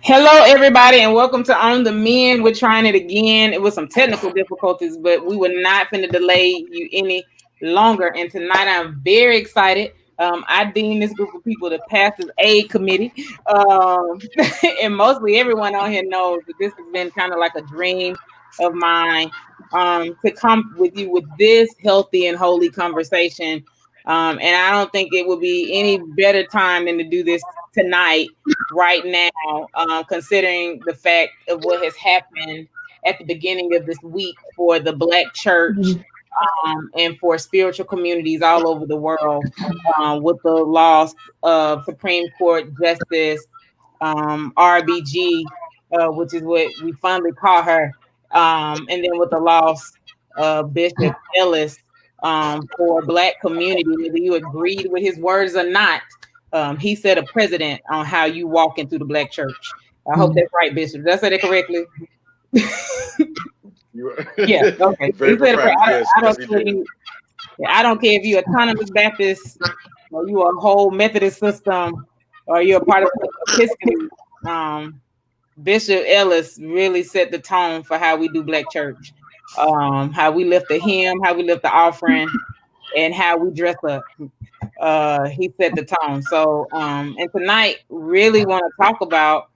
Hello, everybody, and welcome to On the Men. We're trying it again. It was some technical difficulties, but we were not finna delay you any longer. And tonight, I'm very excited. I deem this group of people the Pastors Aid Committee, and mostly everyone on here knows that this has been kind of like a dream of mine to come with you with this healthy and holy conversation. And I don't think it would be any better time than to do this tonight, right now, considering the fact of what has happened at the beginning of this week for the Black church and for spiritual communities all over the world, with the loss of Supreme Court Justice RBG, which is what we fondly call her, and then with the loss of Bishop Ellis, for Black community, whether you agreed with his words or not. He set a precedent on how you walk into the Black church. I hope that's right, Bishop. Did I say that correctly? Yeah, okay. I don't care if you're autonomous Baptist or you a whole Methodist system or you're a part of the Episcopal. Bishop Ellis really set the tone for how we do Black church, how we lift the hymn, how we lift the offering, and how we dress up. He set the tone. So, and tonight, really want to talk about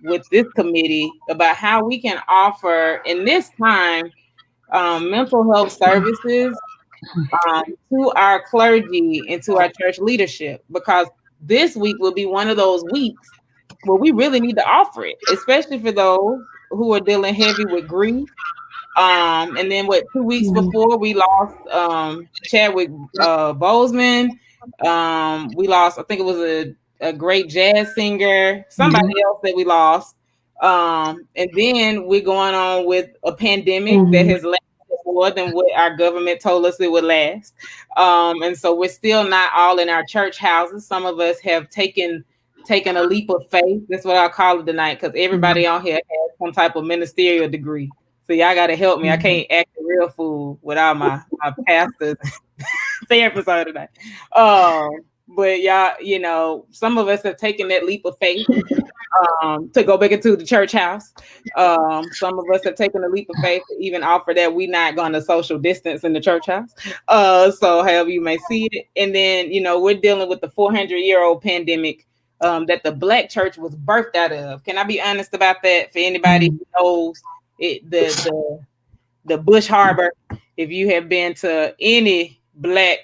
with this committee about how we can offer in this time mental health services to our clergy and to our church leadership, because this week will be one of those weeks where we really need to offer it, especially for those who are dealing heavy with grief. And then 2 weeks before we lost Chadwick Boseman. We lost, I think it was a great jazz singer, somebody else that we lost. And then we're going on with a pandemic that has lasted more than what our government told us it would last. And so we're still not all in our church houses. Some of us have taken a leap of faith. That's what I'll call it tonight, because everybody on here has some type of ministerial degree. So y'all got to help me. I can't act a real fool without my pastors therapist on tonight. But y'all, some of us have taken that leap of faith to go back into the church house. Some of us have taken a leap of faith to even offer that we're not going to social distance in the church house. So however you may see it. And then, we're dealing with the 400-year-old pandemic that the Black church was birthed out of. Can I be honest about that for anybody who knows it? The Bush Harbor, if you have been to any Black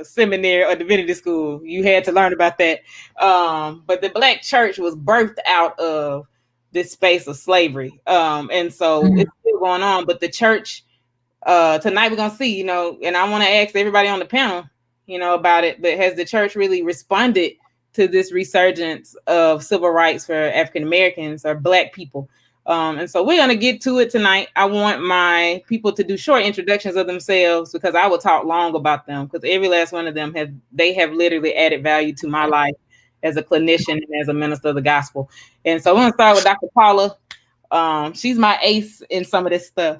seminary or divinity school, you had to learn about that. But the Black church was birthed out of this space of slavery. And so it's still going on. But the church, tonight we're going to see, and I want to ask everybody on the panel, about it, but has the church really responded to this resurgence of civil rights for African Americans or Black people? And so we're going to get to it tonight. I want my people to do short introductions of themselves, because I will talk long about them, because every last one of them have literally added value to my life as a clinician and as a minister of the gospel. And so we're going to start with Dr. Paula. She's my ace in some of this stuff.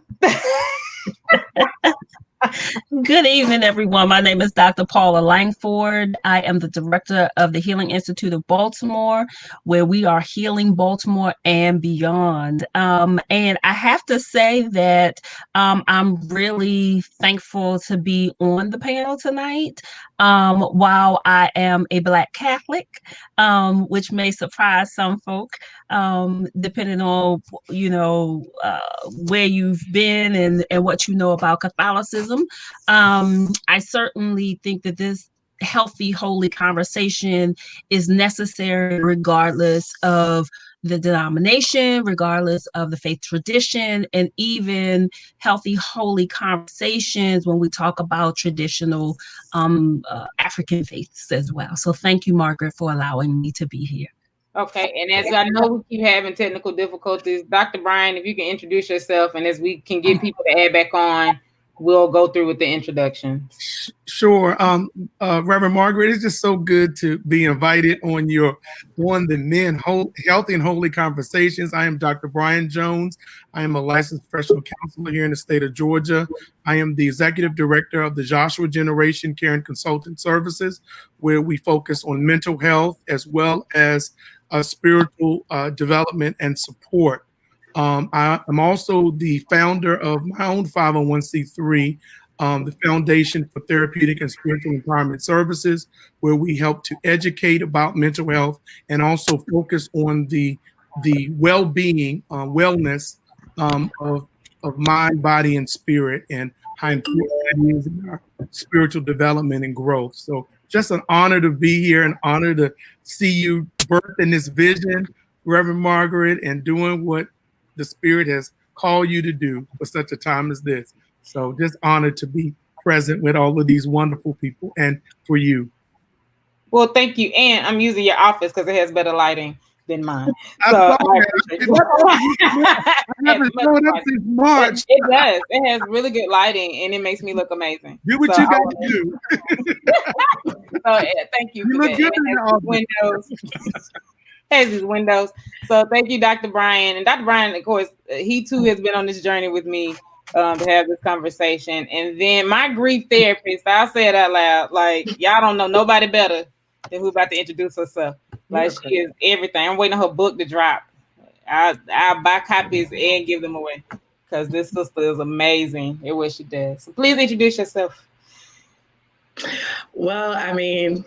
Good evening, everyone. My name is Dr. Paula Langford. I am the director of the Healing Institute of Baltimore, where we are healing Baltimore and beyond. And I have to say that I'm really thankful to be on the panel tonight. While I am a Black Catholic, which may surprise some folk, depending on, where you've been and what you know about Catholicism. I certainly think that this healthy, holy conversation is necessary regardless of the denomination, regardless of the faith tradition, and even healthy, holy conversations when we talk about traditional African faiths as well. So thank you, Margaret, for allowing me to be here. Okay, and as I know we keep having technical difficulties, Dr. Brian, if you can introduce yourself, and as we can get people to add back on, we'll go through with the introductions. Sure. Reverend Margaret, it's just so good to be invited on the Men Healthy and Holy Conversations. I am Dr. Brian Jones. I am a licensed professional counselor here in the state of Georgia. I am the executive director of the Joshua Generation Care and Consultant Services, where we focus on mental health as well as spiritual development and support. I'm also the founder of my own 501c3, the Foundation for Therapeutic and Spiritual Empowerment Services, where we help to educate about mental health and also focus on the well-being, wellness of mind, body, and spirit, and how important that is in our spiritual development and growth. So just an honor to be here, an honor to see you birthing this vision, Reverend Margaret, and doing what the Spirit has called you to do for such a time as this. So just honored to be present with all of these wonderful people and for you. Well, thank you. And I'm using your office because it has better lighting than mine. I haven't shown up since March. It does. It has really good lighting and it makes me look amazing. Do what you got to do. So thank you for that. Windows. Has these windows. So thank you, Dr. Brian. And Dr. Brian, of course, he too has been on this journey with me to have this conversation. And then my grief therapist, I'll say it out loud, like y'all don't know nobody better than who about to introduce herself. Like she is everything. I'm waiting on her book to drop. I'll buy copies and give them away because this sister is amazing at what she does. So please introduce yourself. Well, I mean,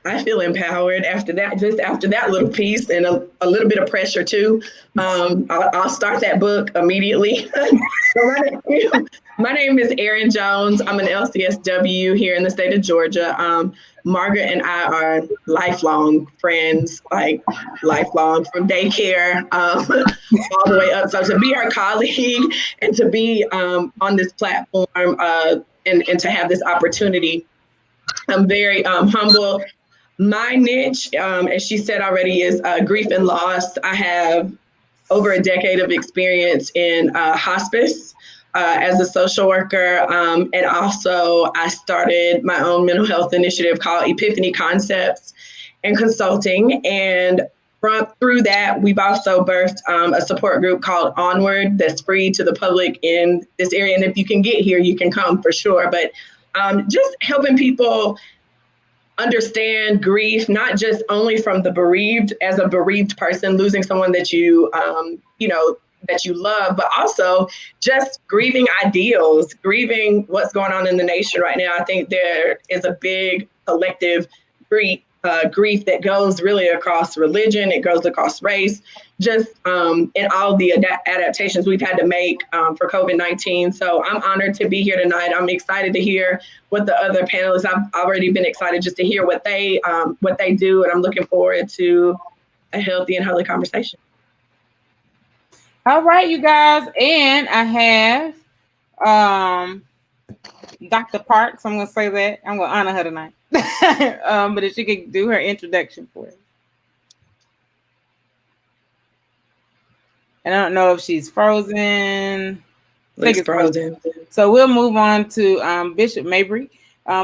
I feel empowered after that, just after that little piece and a little bit of pressure too. I'll start that book immediately. So my name is Erin Jones. I'm an LCSW here in the state of Georgia. Margaret and I are lifelong friends, like lifelong from daycare all the way up. So to be her colleague and to be on this platform and to have this opportunity, I'm very humble. My niche, as she said already, is grief and loss. I have over a decade of experience in hospice as a social worker. And also I started my own mental health initiative called Epiphany Concepts and Consulting. And through that, we've also birthed a support group called Onward that's free to the public in this area. And if you can get here, you can come for sure. But just helping people understand grief, not just only from the bereaved, as a bereaved person, losing someone that you that you love, but also just grieving ideals, grieving what's going on in the nation right now. I think there is a big collective grief that goes really across religion, it goes across race, just in all the adaptations we've had to make for COVID-19. So I'm honored to be here tonight. I'm excited to hear what the other panelists, I've already been excited just to hear what they do, and I'm looking forward to a healthy and holy conversation. All right, you guys, and I have Dr. Parks. I'm going to say that. I'm going to honor her tonight. But if she could do her introduction for us. And I don't know if she's frozen. It's frozen. So we'll move on to Bishop Mabry.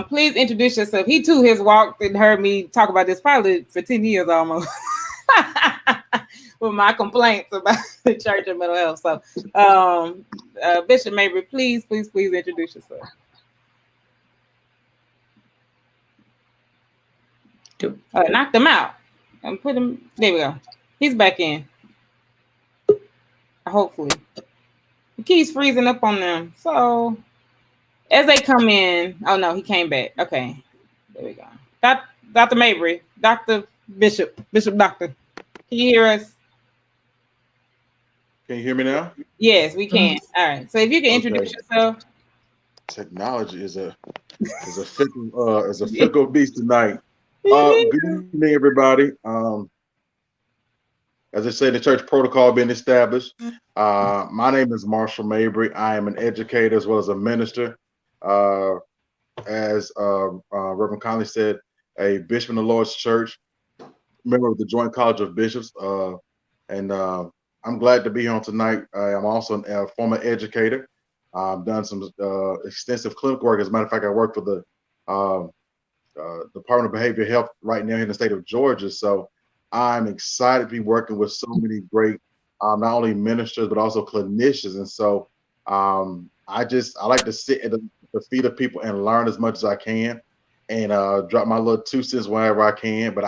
Please introduce yourself. He too has walked and heard me talk about this probably for 10 years almost. With my complaints about the church and mental health. So Bishop Mabry, please introduce yourself. Knocked him out and put him. There we go. He's back in. Hopefully, the key's freezing up on them. So as they come in, oh no, he came back. Okay, there we go. Dr. Mabry, Dr. Bishop, Doctor. Can you hear us? Can you hear me now? Yes, we can. All right. So if you can introduce yourself. Technology is a fickle beast tonight. Good evening, everybody. As I said, the church protocol being established. My name is Marshall Mabry. I am an educator as well as a minister. As Reverend Conley said, a bishop in the Lord's Church, member of the Joint College of Bishops, and I'm glad to be on tonight. I am also a former educator. done some extensive clinical work. As a matter of fact, I work for the Department of Behavioral Health right now here in the state of Georgia. So I'm excited to be working with so many great, not only ministers, but also clinicians. And so I like to sit at the feet of people and learn as much as I can and drop my little 2 cents whenever I can. But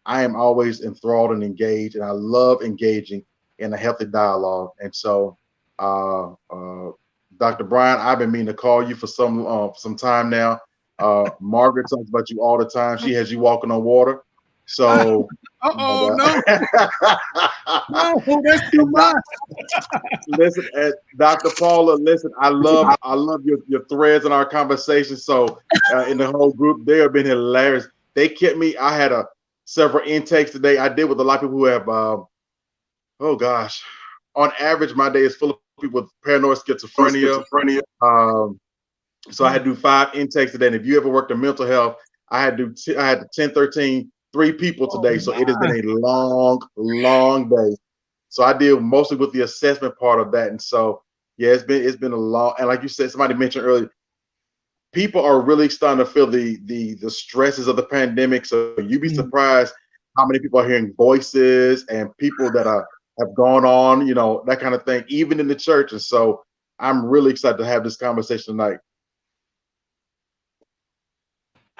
I am always enthralled and engaged, and I love engaging in a healthy dialogue. And so, Dr. Brian, I've been meaning to call you for some time now. Margaret talks about you all the time. She has you walking on water. So, no, that's too much. Listen, Dr. Paula, listen, I love your threads in our conversation. So, in the whole group, they have been hilarious. They kept me. I had several intakes today. I did with a lot of people who have, oh gosh, on average, my day is full of people with paranoid schizophrenia. So I had to do 5 intakes today. And if you ever worked in mental health, I had 10, 13, 3 people today. So it has been a long day. So I deal mostly with the assessment part of that. And so, yeah, it's been a long, and like you said, somebody mentioned earlier, people are really starting to feel the stresses of the pandemic. So you'd be surprised how many people are hearing voices and people that have gone on, that kind of thing, even in the church. And so I'm really excited to have this conversation tonight.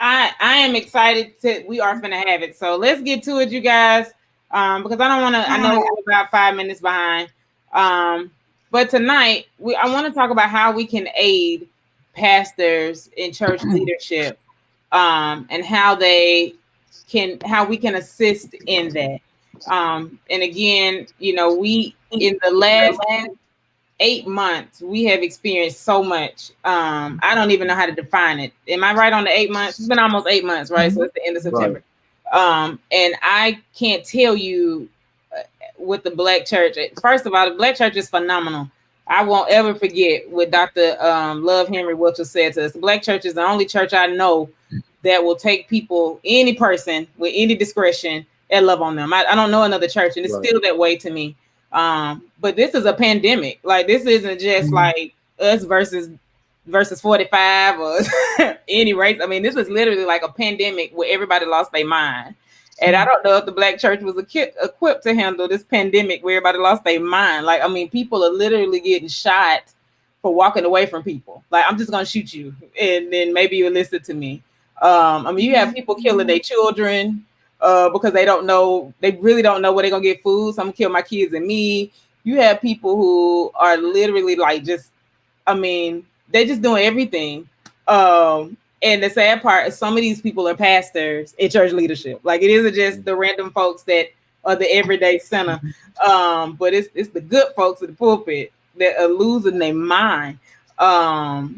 I am excited we are going to have it. So let's get to it, you guys, because I don't want to, I know we're about 5 minutes behind. But tonight, I want to talk about how we can aid pastors in church leadership, and how we can assist in that. And again, we, in the last 8 months, we have experienced so much. I don't even know how to define it. Am I right on the 8 months? It's been almost 8 months, right? So it's the end of September. Right. And I can't tell you with the Black church. First of all, the Black church is phenomenal. I won't ever forget what Dr. Love Henry Wiltshire said to us. The Black church is the only church I know that will take people, any person with any discretion, and love on them. I don't know another church, and it's still that way to me. But this is a pandemic. Like, this isn't just like us versus 45 or any race. I mean, this is literally like a pandemic where everybody lost their mind. And I don't know if the Black church was equipped to handle this pandemic where everybody lost their mind. Like, I mean, people are literally getting shot for walking away from people. Like, I'm just going to shoot you, and then maybe you'll listen to me. I mean, you have people killing their children because they really don't know where they're going to get food. So I'm going to kill my kids and me. You have people who are literally like they're just doing everything. And the sad part is some of these people are pastors in church leadership. Like, it isn't just the random folks that are the everyday sinner, but it's the good folks in the pulpit that are losing their mind,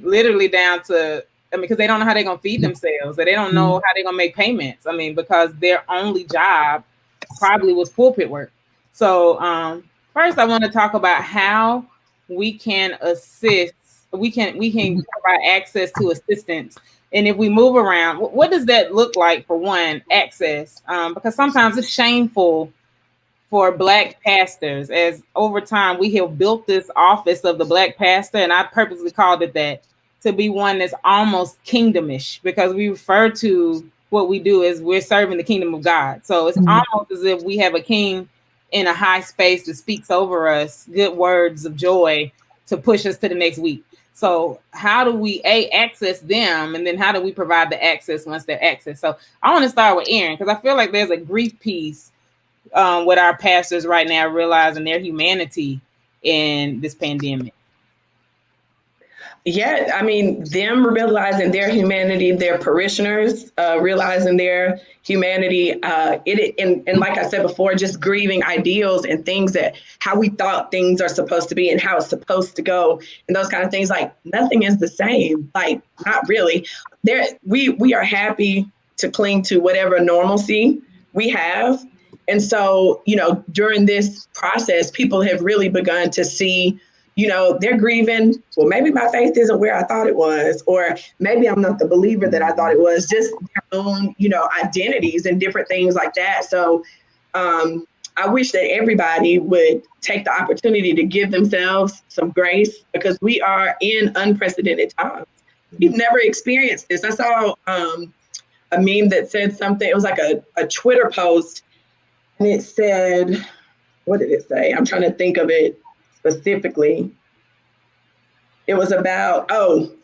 literally down to, because they don't know how they're going to feed themselves, or they don't know how they're going to make payments. because their only job probably was pulpit work. So first, I want to talk about how we can assist. We can provide access to assistance. And if we move around, what does that look like? For one, access, because sometimes it's shameful for Black pastors, as over time we have built this office of the Black pastor, and I purposely called it that, to be one that's almost kingdomish, because we refer to what we do as we're serving the kingdom of God. So it's almost as if we have a king in a high space that speaks over us good words of joy to push us to the next week. So how do we access them, and then how do we provide the access once they're accessed? So I want to start with Aaron, because I feel like there's a grief piece with our pastors right now, realizing their humanity in this pandemic. Yeah, them realizing their humanity, their parishioners realizing their humanity, and like I said before, just grieving ideals and things that how we thought things are supposed to be and how it's supposed to go, and those kind of things. Like, nothing is the same. Like, not really. We are happy to cling to whatever normalcy we have, and so during this process, people have really begun to see. They're grieving. Well, maybe my faith isn't where I thought it was, or maybe I'm not the believer that I thought it was, just their own, identities and different things like that. So I wish that everybody would take the opportunity to give themselves some grace, because we are in unprecedented times. We've never experienced this. I saw a meme that said something. It was like a Twitter post, and it said, what did it say? I'm trying to think of it specifically. It was about,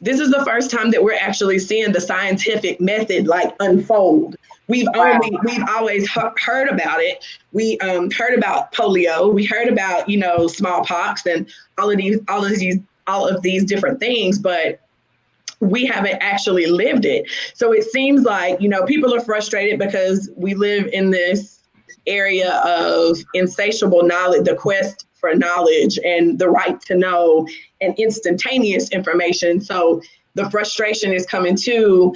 this is the first time that we're actually seeing the scientific method like unfold. We've always heard about it. We heard about polio. We heard about, smallpox and all of these different things, but we haven't actually lived it. So it seems like, people are frustrated because we live in this area of insatiable knowledge, the quest for knowledge and the right to know and instantaneous information. So the frustration is coming too,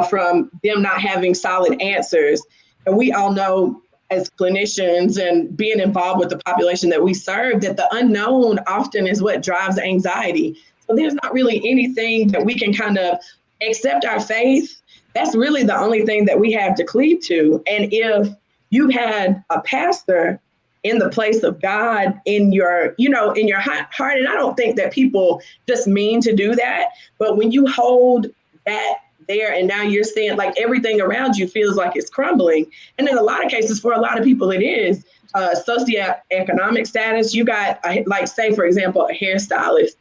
from them not having solid answers. And we all know as clinicians and being involved with the population that we serve, that the unknown often is what drives anxiety. So there's not really anything that we can kind of accept our faith. That's really the only thing that we have to cleave to. And if you had a pastor in the place of God in your heart, and I don't think that people just mean to do that, but when you hold that there and now you're seeing like everything around you feels like it's crumbling. And in a lot of cases, for a lot of people, it is socioeconomic status. You got like, say, for example, a hairstylist.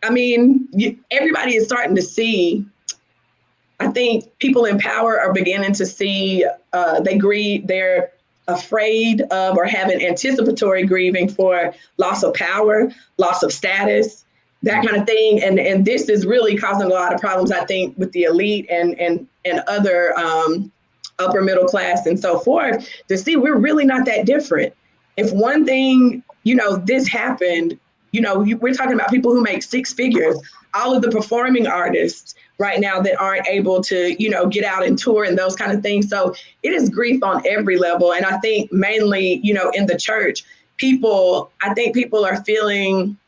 I mean, everybody is starting to see, I think people in power are beginning to see, they're afraid of or having anticipatory grieving for loss of power, loss of status, that kind of thing. And this is really causing a lot of problems, I think, with the elite and other upper middle class and so forth, to see we're really not that different. If one thing, this happened, we're talking about people who make six figures, all of the performing artists right now that aren't able to, get out and tour and those kind of things. So it is grief on every level. And I think mainly, in the church, I think people are feeling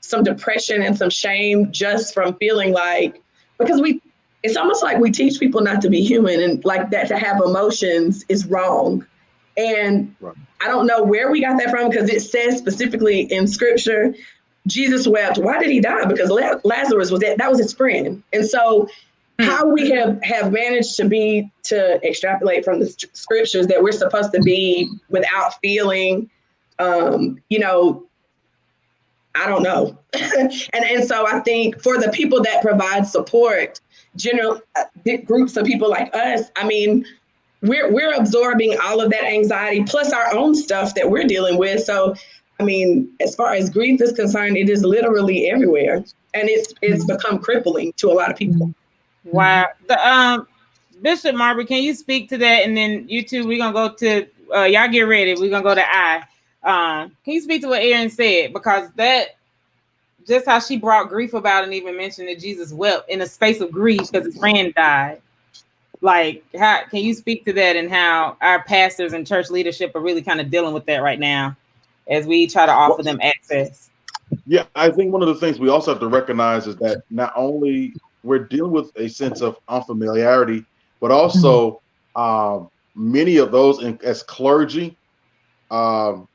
some depression and some shame just from feeling like, because it's almost like we teach people not to be human, and like that to have emotions is wrong. And right. I don't know where we got that from, because it says specifically in scripture, Jesus wept. Why did he die? Because Lazarus that was his friend. And so how we have managed to extrapolate from the scriptures that we're supposed to be without feeling, I don't know. and so I think for the people that provide support, general groups of people like us, I mean, we're absorbing all of that anxiety plus our own stuff that we're dealing with. So, I mean, as far as grief is concerned, it is literally everywhere, and it's become crippling to a lot of people. Wow. Bishop Margaret, can you speak to that? And then you two, we're gonna go to y'all get ready. We're gonna go to I. Can you speak to what Erin said? Because that just how she brought grief about and even mentioned that Jesus wept in a space of grief because his friend died. Like, how can you speak to that and how our pastors and church leadership are really kind of dealing with that right now as we try to offer them access? Yeah, I think one of the things we also have to recognize is that not only we're dealing with a sense of unfamiliarity, but also many of those as clergy. I'm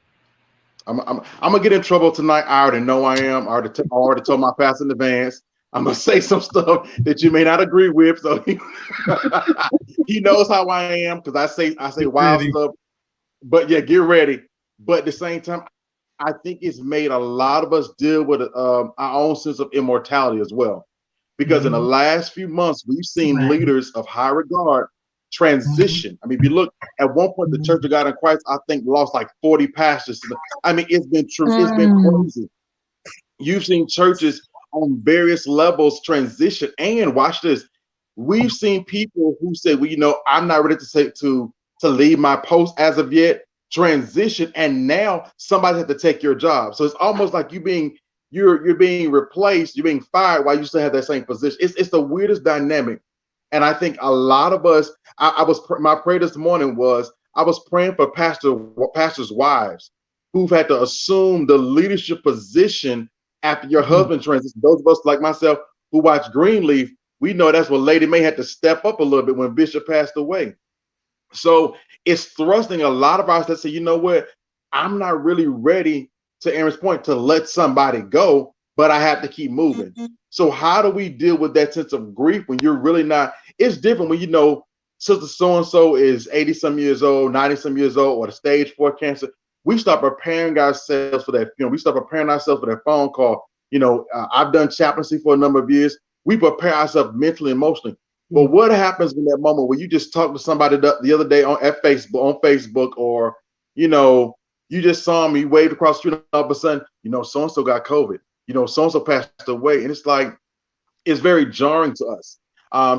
gonna get in trouble tonight. I already know I am. I already told my pastor in advance. I'm gonna say some stuff that you may not agree with. So he knows how I am, because I say wild stuff. But yeah, get ready. But at the same time, I think it's made a lot of us deal with our own sense of immortality as well. Because in the last few months, we've seen leaders of high regard transition. I mean, if you look at one point, the Church of God in Christ, I think, lost like 40 pastors. I mean, it's been true. It's been crazy. You've seen churches on various levels transition. And watch this. We've seen people who say, well, I'm not ready to leave my post as of yet, transition, and now somebody has to take your job. So it's almost like you're being replaced, you're being fired while you still have that same position. It's the weirdest dynamic. And I think a lot of us, my prayer this morning was, I was praying for pastors' wives who've had to assume the leadership position after your husband transitioned. Those of us like myself who watch Greenleaf, we know that's what Lady May had to step up a little bit when Bishop passed away. So it's thrusting a lot of us that say, you know what, I'm not really ready, to Aaron's point, to let somebody go, but I have to keep moving. So how do we deal with that sense of grief when you're really not? It's different when you know sister so-and-so is 80 some years old, 90 some years old, or the stage 4 cancer. We start preparing ourselves for that. We start preparing ourselves for that phone call. I've done chaplaincy for a number of years. We prepare ourselves mentally, emotionally. But what happens in that moment where you just talk to somebody the other day on Facebook, or you just saw me, waved across the street, all of a sudden, so-and-so got COVID, so-and-so passed away. And it's like, it's very jarring to us.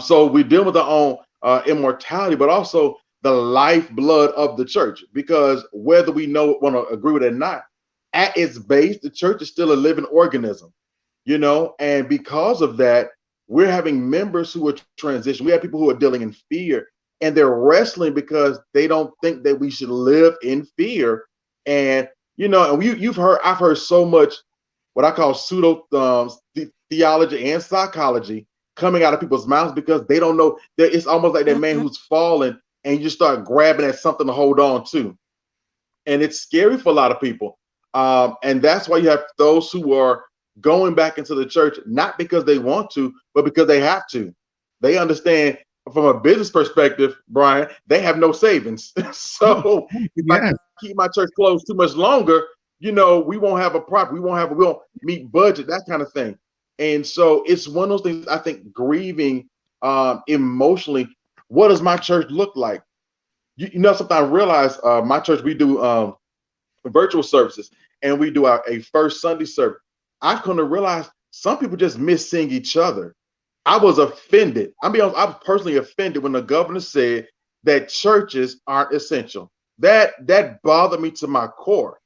So we deal with our own immortality, but also the lifeblood of the church, because whether we want to agree with it or not, at its base, the church is still a living organism, and because of that, we're having members who are transitioning. We have people who are dealing in fear, and they're wrestling because they don't think that we should live in fear. And I've heard so much what I call pseudo theology and psychology coming out of people's mouths because they don't know that it's almost like that man who's fallen and you start grabbing at something to hold on to. And it's scary for a lot of people. And that's why you have those who are going back into the church, not because they want to, but because they have to. They understand from a business perspective, Brian, they have no savings. So if I keep my church closed too much longer, we won't have a profit. We won't meet budget, that kind of thing. And so it's one of those things, I think, grieving emotionally. What does my church look like? Something I realized, my church, we do virtual services, and we do a first Sunday service. I've come to realize some people just miss seeing each other. I was offended. I was personally offended when the governor said that churches aren't essential. That bothered me to my core,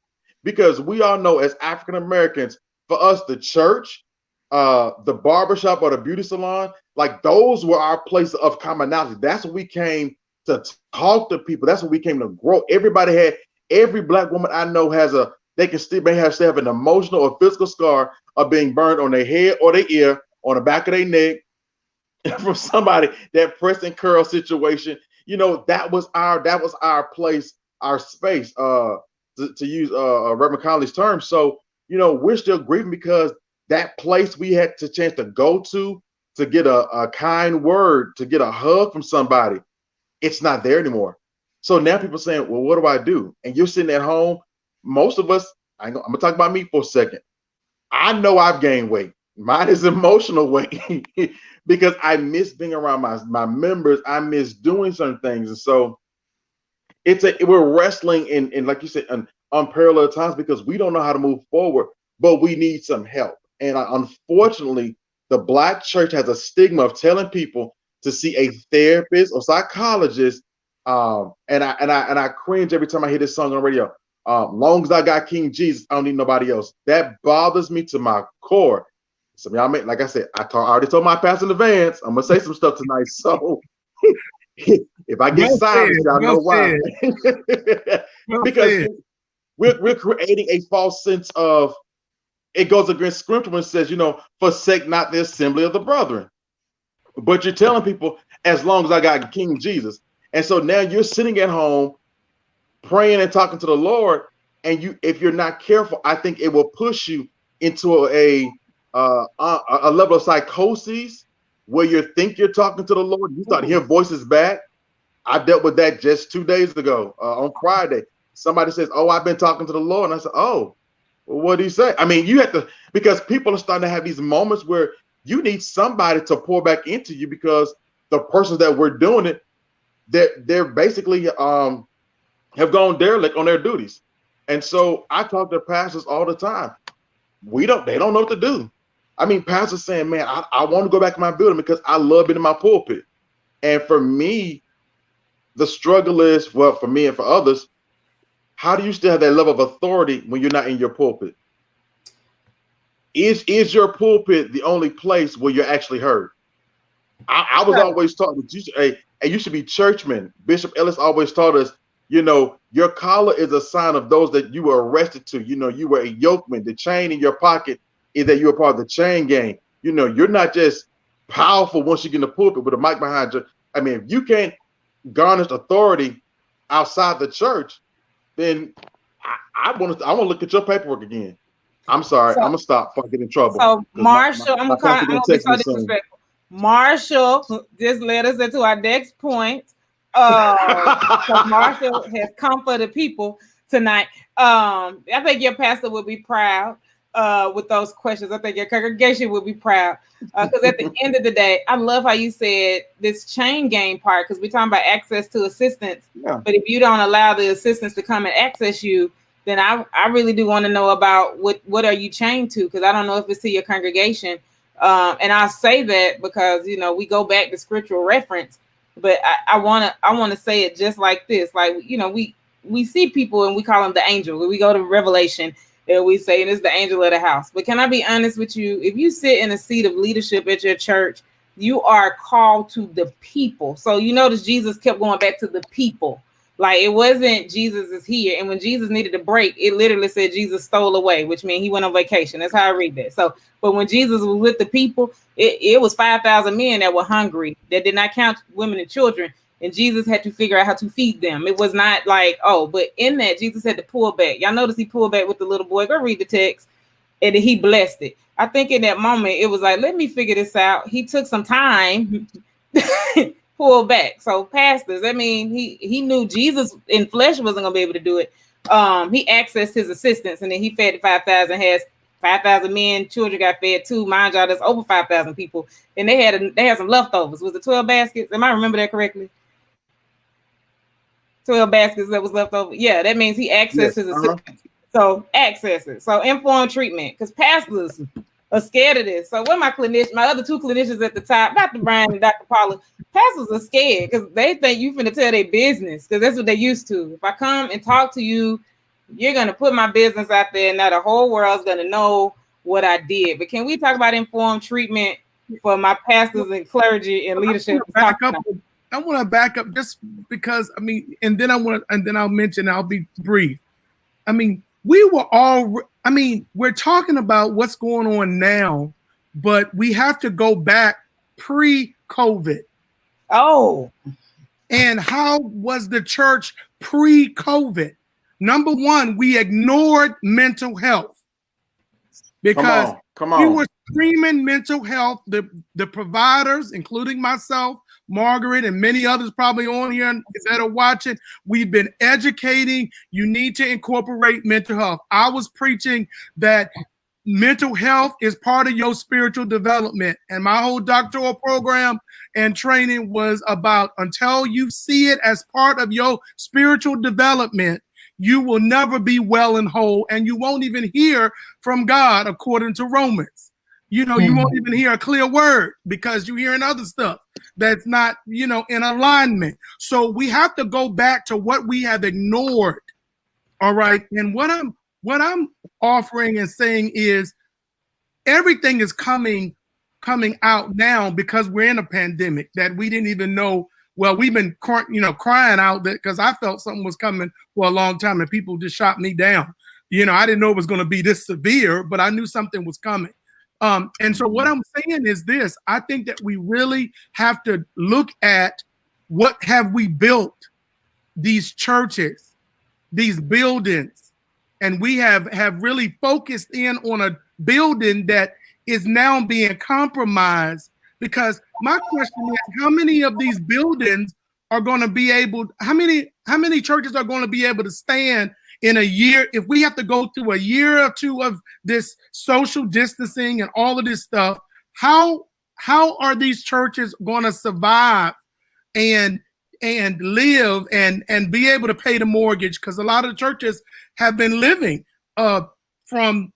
because we all know as African Americans, for us, the church, the barbershop or the beauty salon, like those were our place of commonality. That's what we came to talk to people. That's what we came to grow. Every Black woman I know they can still have an emotional or physical scar of being burned on their head or their ear, on the back of their neck, from somebody, that press and curl situation. That was our place, our space, to use Reverend Conley's term. So, we're still grieving because that place we had the chance to go to get a kind word, to get a hug from somebody, it's not there anymore. So now people are saying, well, what do I do? And you're sitting at home. Most of us, I'm gonna talk about me for a second. I know I've gained weight. Mine is emotional weight because I miss being around my members. I miss doing certain things. And so we're wrestling in like you said, unparalleled times, because we don't know how to move forward, but we need some help. And unfortunately, the Black church has a stigma of telling people to see a therapist or psychologist. And I cringe every time I hear this song on the radio. Long as I got King Jesus, I don't need nobody else. That bothers me to my core. So y'all, like I said, I already told my pastor in advance, I'm gonna say some stuff tonight. So if I get silent, y'all know why. Because we're creating a false sense of, it goes against scripture when it says, forsake not the assembly of the brethren. But you're telling people, as long as I got King Jesus. And so now you're sitting at home praying and talking to the Lord, and if you're not careful, I think it will push you into a level of psychosis where you think you're talking to the Lord. You start hearing voices back. I dealt with that just 2 days ago on Friday. Somebody says, "Oh, I've been talking to the Lord," and I said, "Oh, well, what did he say?" I mean, you have to, because people are starting to have these moments where you need somebody to pour back into you, because the persons that we're doing it, they're basically have gone derelict on their duties. And so I talk to pastors all the time. They don't know what to do. I mean, pastors saying, man, I want to go back to my building because I love being in my pulpit. And for me, the struggle is, well, for me and for others, how do you still have that level of authority when you're not in your pulpit? Is your pulpit the only place where you're actually heard? I was always taught that you should be churchmen. Bishop Ellis always taught us, your collar is a sign of those that you were arrested to. You were a yokeman. The chain in your pocket is that you were part of the chain gang. You're not just powerful once you get in the pulpit with a mic behind you. I mean, if you can't garnished authority outside the church, then I want to look at your paperwork again. I'm sorry. I'm gonna stop before I get in trouble. So Marshall, I'm gonna be so soon. disrespectful. Marshall just led us into our next point. Marshall has come for the people tonight. I think your pastor will be proud with those questions. I think your congregation will be proud because at the end of the day, I love how you said this chain gang part, because we're talking about access to assistance. Yeah. But if you don't allow the assistance to come and access you, then I really do want to know about what are you chained to, because I don't know if it's to your congregation. And I say that because, you know, we go back to scriptural reference, but I want to say it just like this. Like, you know, we see people and we call them the angel. When we go to Revelation and we say it's the angel of the house. But can I be honest with you? If you sit in a seat of leadership at your church, you are called to the people. So you notice Jesus kept going back to the people. Like, it wasn't Jesus is here. And when Jesus needed a break, it literally said Jesus stole away, which means he went on vacation. That's how I read that. So, but when Jesus was with the people, it was 5,000 men that were hungry, that did not count women and children. And Jesus had to figure out how to feed them. It was not like, oh, but in that, Jesus had to pull back. Y'all notice he pulled back with the little boy. Go read the text. And he blessed it. I think in that moment, it was like, let me figure this out. He took some time. Pull back. So pastors, I mean, he knew Jesus in flesh wasn't gonna be able to do it. He accessed his assistants, and then he fed the 5,000. Has 5,000 men, children got fed too. Mind y'all, that's over 5,000 people, and they had some leftovers. Was it 12 baskets? Am I remember that correctly? 12 baskets that was left over. Yeah, that means he accessed his assistants. So access it. So informed treatment, because pastors are scared of this. So when my other two clinicians at the top, Dr. Brian and Dr. Paula, pastors are scared because they think you finna tell their business, because that's what they used to. If I come and talk to you, you're gonna put my business out there, and now the whole world's gonna know what I did. But can we talk about informed treatment for my pastors and clergy and leadership? I want to back up just because, I mean, and then I'll mention, I'll be brief. I mean, we're talking about what's going on now, but we have to go back pre-COVID. Oh. And how was the church pre-COVID? Number one, we ignored mental health because come on. We were screaming mental health. The providers, including myself, Margaret, and many others probably on here that are watching, we've been educating. You need to incorporate mental health. I was preaching that mental health is part of your spiritual development. And my whole doctoral program and training was about, until you see it as part of your spiritual development, you will never be well and whole, and you won't even hear from God according to Romans. You know, you won't even hear a clear word because you're hearing other stuff that's not, you know, in alignment. So we have to go back to what we have ignored. All right. And what I'm offering and saying is everything is coming out now because we're in a pandemic that we didn't even know. Well, we've been crying out that because I felt something was coming for a long time and people just shot me down. You know, I didn't know it was going to be this severe, but I knew something was coming. And so what I'm saying is this: I think that we really have to look at what have we built, these churches, these buildings, and we have really focused in on a building that is now being compromised. Because my question is, how many of these buildings are going to be able? How many churches are going to be able to stand in a year if we have to go through a year or two of this social distancing and all of this stuff? How are these churches going to survive and live and be able to pay the mortgage? Because a lot of churches have been living from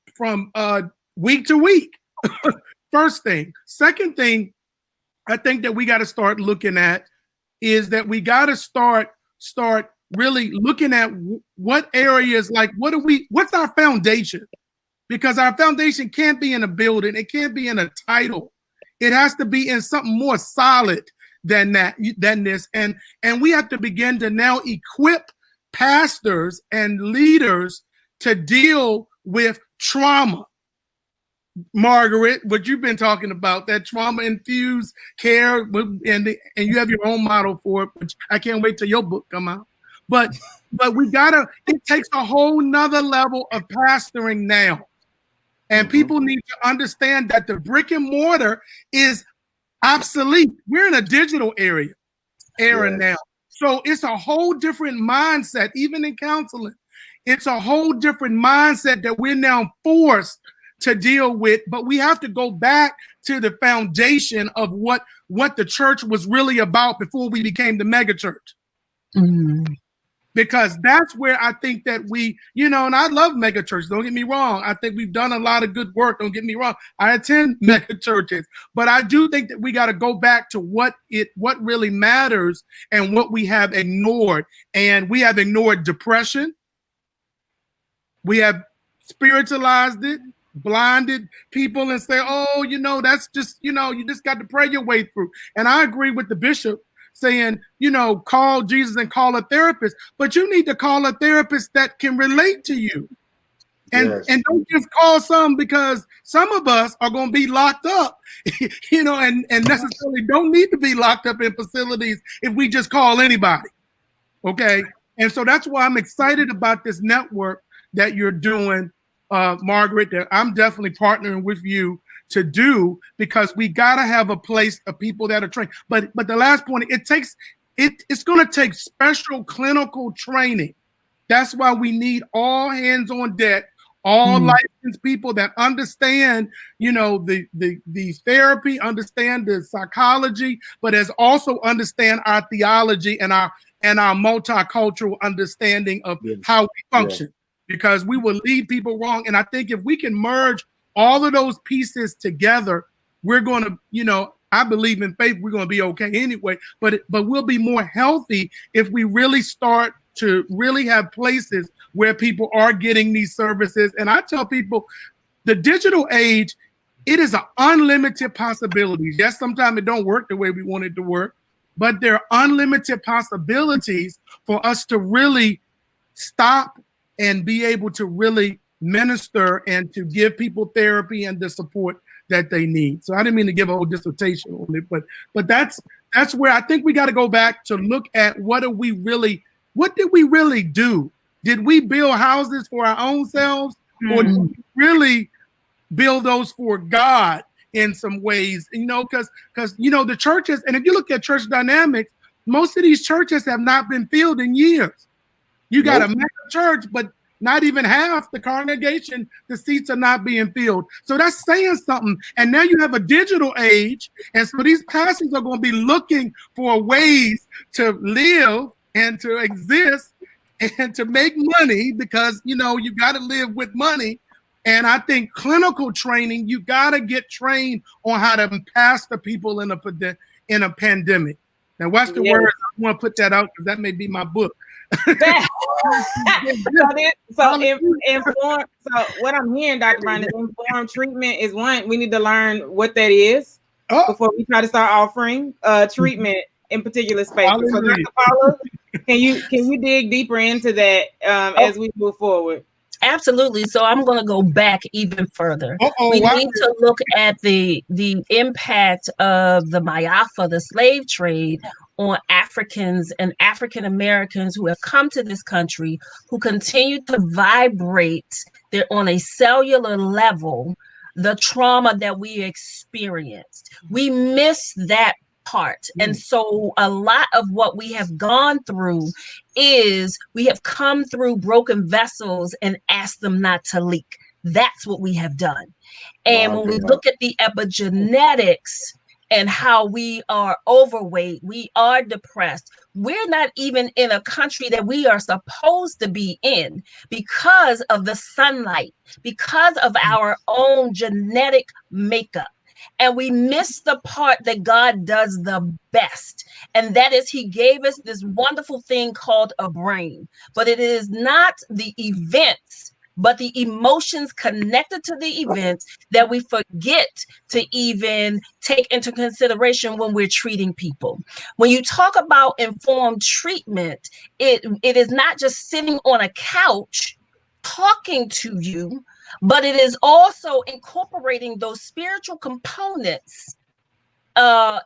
week to week. First thing. Second thing, I think that we got to start looking at is that we got to start really looking at what areas, like what's our foundation? Because our foundation can't be in a building, it can't be in a title. It has to be in something more solid than this. And we have to begin to now equip pastors and leaders to deal with trauma. Margaret, what you've been talking about, that trauma-infused care, and you have your own model for it, which I can't wait till your book come out. But it takes a whole nother level of pastoring now. And people need to understand that the brick and mortar is obsolete. We're in a digital era now. So it's a whole different mindset, even in counseling. It's a whole different mindset that we're now forced to deal with, but we have to go back to the foundation of what the church was really about before we became the mega church. Because that's where I think that we, and I love mega churches, don't get me wrong. I think we've done a lot of good work, don't get me wrong. I attend mega churches, but I do think that we got to go back to what really matters and what we have ignored. And we have ignored depression. We have spiritualized it, blinded people and say, oh, that's just, you just got to pray your way through. And I agree with the bishop saying, call Jesus and call a therapist, but you need to call a therapist that can relate to you. And don't just call some, because some of us are going to be locked up, and necessarily don't need to be locked up in facilities if we just call anybody. Okay. And so that's why I'm excited about this network that you're doing, Margaret, that I'm definitely partnering with you to do, because we got to have a place of people that are trained. But the last point, it's going to take special clinical training. That's why we need all hands on deck, all licensed people that understand, the therapy, understand the psychology, but as also understand our theology and our multicultural understanding of how we function. Because we will lead people wrong. And I think if we can merge all of those pieces together, we're going to, I believe in faith, we're going to be okay anyway, but we'll be more healthy if we really start to really have places where people are getting these services. And I tell people, the digital age, it is an unlimited possibilities. Yes, sometimes it don't work the way we want it to work, but there are unlimited possibilities for us to really stop and be able to really minister and to give people therapy and the support that they need. So I didn't mean to give a whole dissertation on it, but that's where I think we got to go back to look at what did we really do? Did we build houses for our own selves, or did we really build those for God in some ways? Because the churches, and if you look at church dynamics, most of these churches have not been filled in years. You got a mega church, but not even half the congregation, the seats are not being filled. So that's saying something. And now you have a digital age. And so these pastors are going to be looking for ways to live and to exist and to make money, because, you got to live with money. And I think clinical training, you got to get trained on how to pastor people in a pandemic. Now, watch the words. I want to put that out because that may be my book. So what I'm hearing, Dr. Brian, is informed treatment is one. We need to learn what that is before we try to start offering treatment in particular spaces. So Dr. Paula, can you dig deeper into that as we move forward? Absolutely. So I'm going to go back even further. We need to look at the impact of the Mayafa, the slave trade, on Africans and African Americans who have come to this country, who continue to vibrate on a cellular level the trauma that we experienced. We miss that part. And so a lot of what we have gone through is we have come through broken vessels and asked them not to leak. That's what we have done. And when we look at the epigenetics and how we are overweight, we are depressed, we're not even in a country that we are supposed to be in because of the sunlight, because of our own genetic makeup. And we miss the part that God does the best. And that is he gave us this wonderful thing called a brain. But it is not the events, but the emotions connected to the events that we forget to even take into consideration when we're treating people. When you talk about informed treatment, it is not just sitting on a couch talking to you but it is also incorporating those spiritual components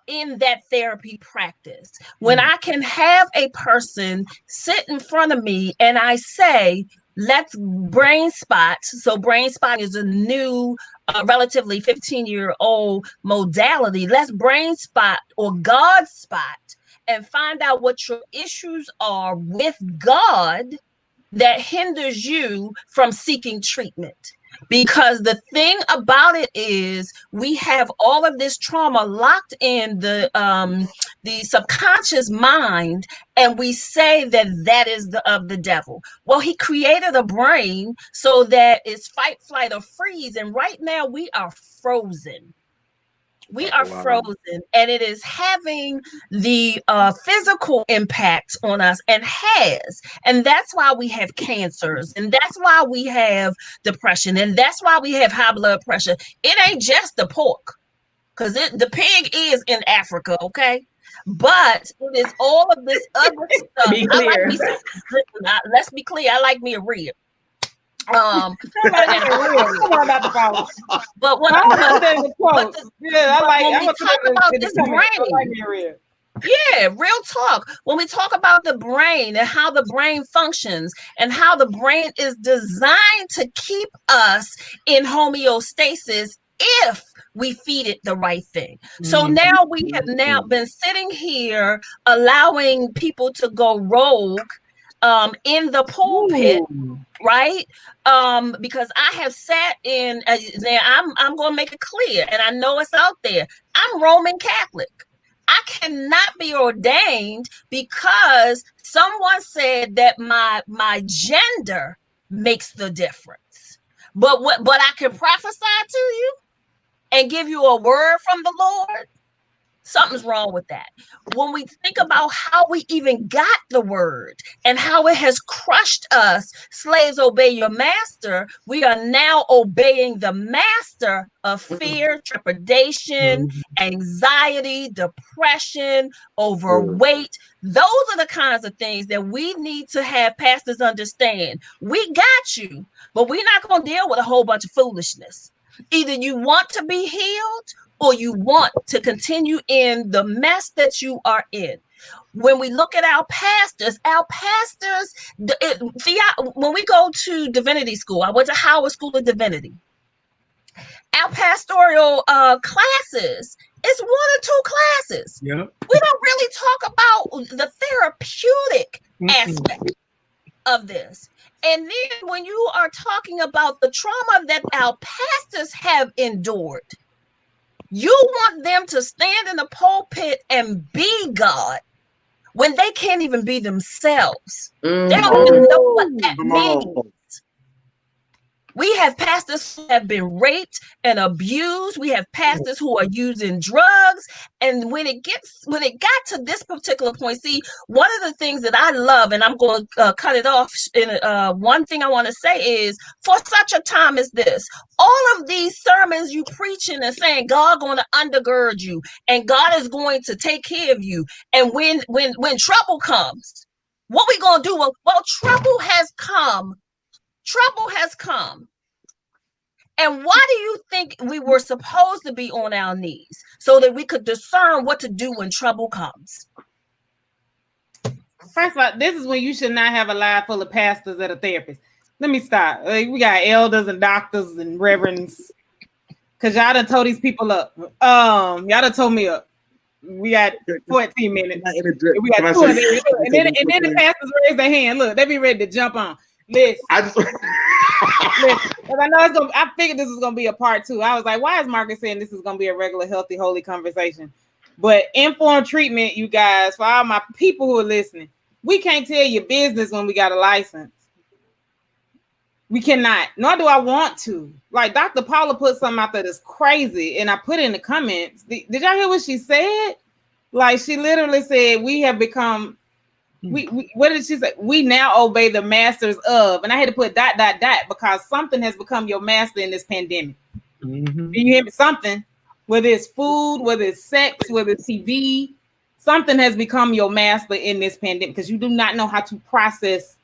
in that therapy practice. When I can have a person sit in front of me and I say, let's brain spot. So brain spot is a new, relatively 15-year-old modality. Let's brain spot or God spot and find out what your issues are with God that hinders you from seeking treatment. Because the thing about it is we have all of this trauma locked in the subconscious mind, and we say that that is of the devil. Well, he created a brain so that it's fight, flight, or freeze. And right now we are frozen. We are frozen, and it is having the physical impact on us, and that's why we have cancers, and that's why we have depression, and that's why we have high blood pressure. It ain't just the pork, because the pig is in Africa, okay? But it is all of this other stuff. Be clear. Let's be clear. I like me a rib. About the problem. But when I'm we talk about this brain, yeah, real talk. When we talk about the brain and how the brain functions and how the brain is designed to keep us in homeostasis if we feed it the right thing. So now we have now been sitting here allowing people to go rogue in the pulpit, right? Because I have sat in there. I'm going to make it clear, and I know it's out there. I'm Roman Catholic. I cannot be ordained because someone said that my gender makes the difference. But I can prophesy to you and give you a word from the Lord. Something's wrong with that. When we think about how we even got the word and how it has crushed us, slaves obey your master, we are now obeying the master of fear, trepidation, anxiety, depression, overweight. Those are the kinds of things that we need to have pastors understand. We got you, but we're not going to deal with a whole bunch of foolishness. Either you want to be healed or you want to continue in the mess that you are in. When we look at our pastors, when we go to divinity school, I went to Howard School of Divinity. Our pastoral classes, it's 1 or 2 classes. Yep. We don't really talk about the therapeutic aspect of this. And then when you are talking about the trauma that our pastors have endured, you want them to stand in the pulpit and be God when they can't even be themselves. They don't even know what that means. We have pastors who have been raped and abused. We have pastors who are using drugs. And when it got to this particular point, see, one of the things that I love, and I'm going to cut it off, one thing I want to say is, for such a time as this, all of these sermons you preaching and saying God going to undergird you and God is going to take care of you. And when trouble comes, what we going to do? Well, trouble has come. Trouble has come. And why do you think we were supposed to be on our knees? So that we could discern what to do when trouble comes. First of all, this is when you should not have a line full of pastors that are therapists. Let me stop. We got elders and doctors and reverends. Because y'all done told these people up. Y'all done told me up. We got 14 minutes. We got 2 minutes. And then the pastors raise their hand. Look, they be ready to jump on. Listen, because I know it's gonna. I figured this was gonna be a part 2. I was like, why is Margaret saying this is gonna be a regular, healthy, holy conversation? But informed treatment, you guys, for all my people who are listening, we can't tell your business when we got a license. We cannot. Nor do I want to. Like Dr. Paula put something out there that's crazy, and I put in the comments. Did y'all hear what she said? Like she literally said, we have become. We what did she say? We now obey the masters of, and I had to put ... because something has become your master in this pandemic. Do you hear me? Something, whether it's food, whether it's sex, whether it's TV, something has become your master in this pandemic because you do not know how to process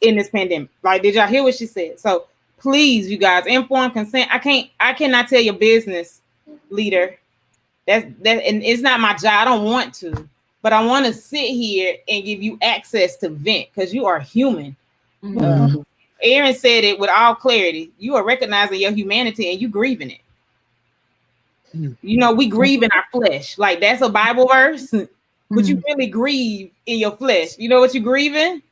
in this pandemic. Like, did y'all hear what she said? So Please, you guys, informed consent. I cannot tell your business leader. And it's not my job. I don't want to, but I want to sit here and give you access to vent because you are human. Aaron said it with all clarity. You are recognizing your humanity and you grieving it. You know, we grieve in our flesh. Like, that's a Bible verse, but you really grieve in your flesh. You know what you're grieving?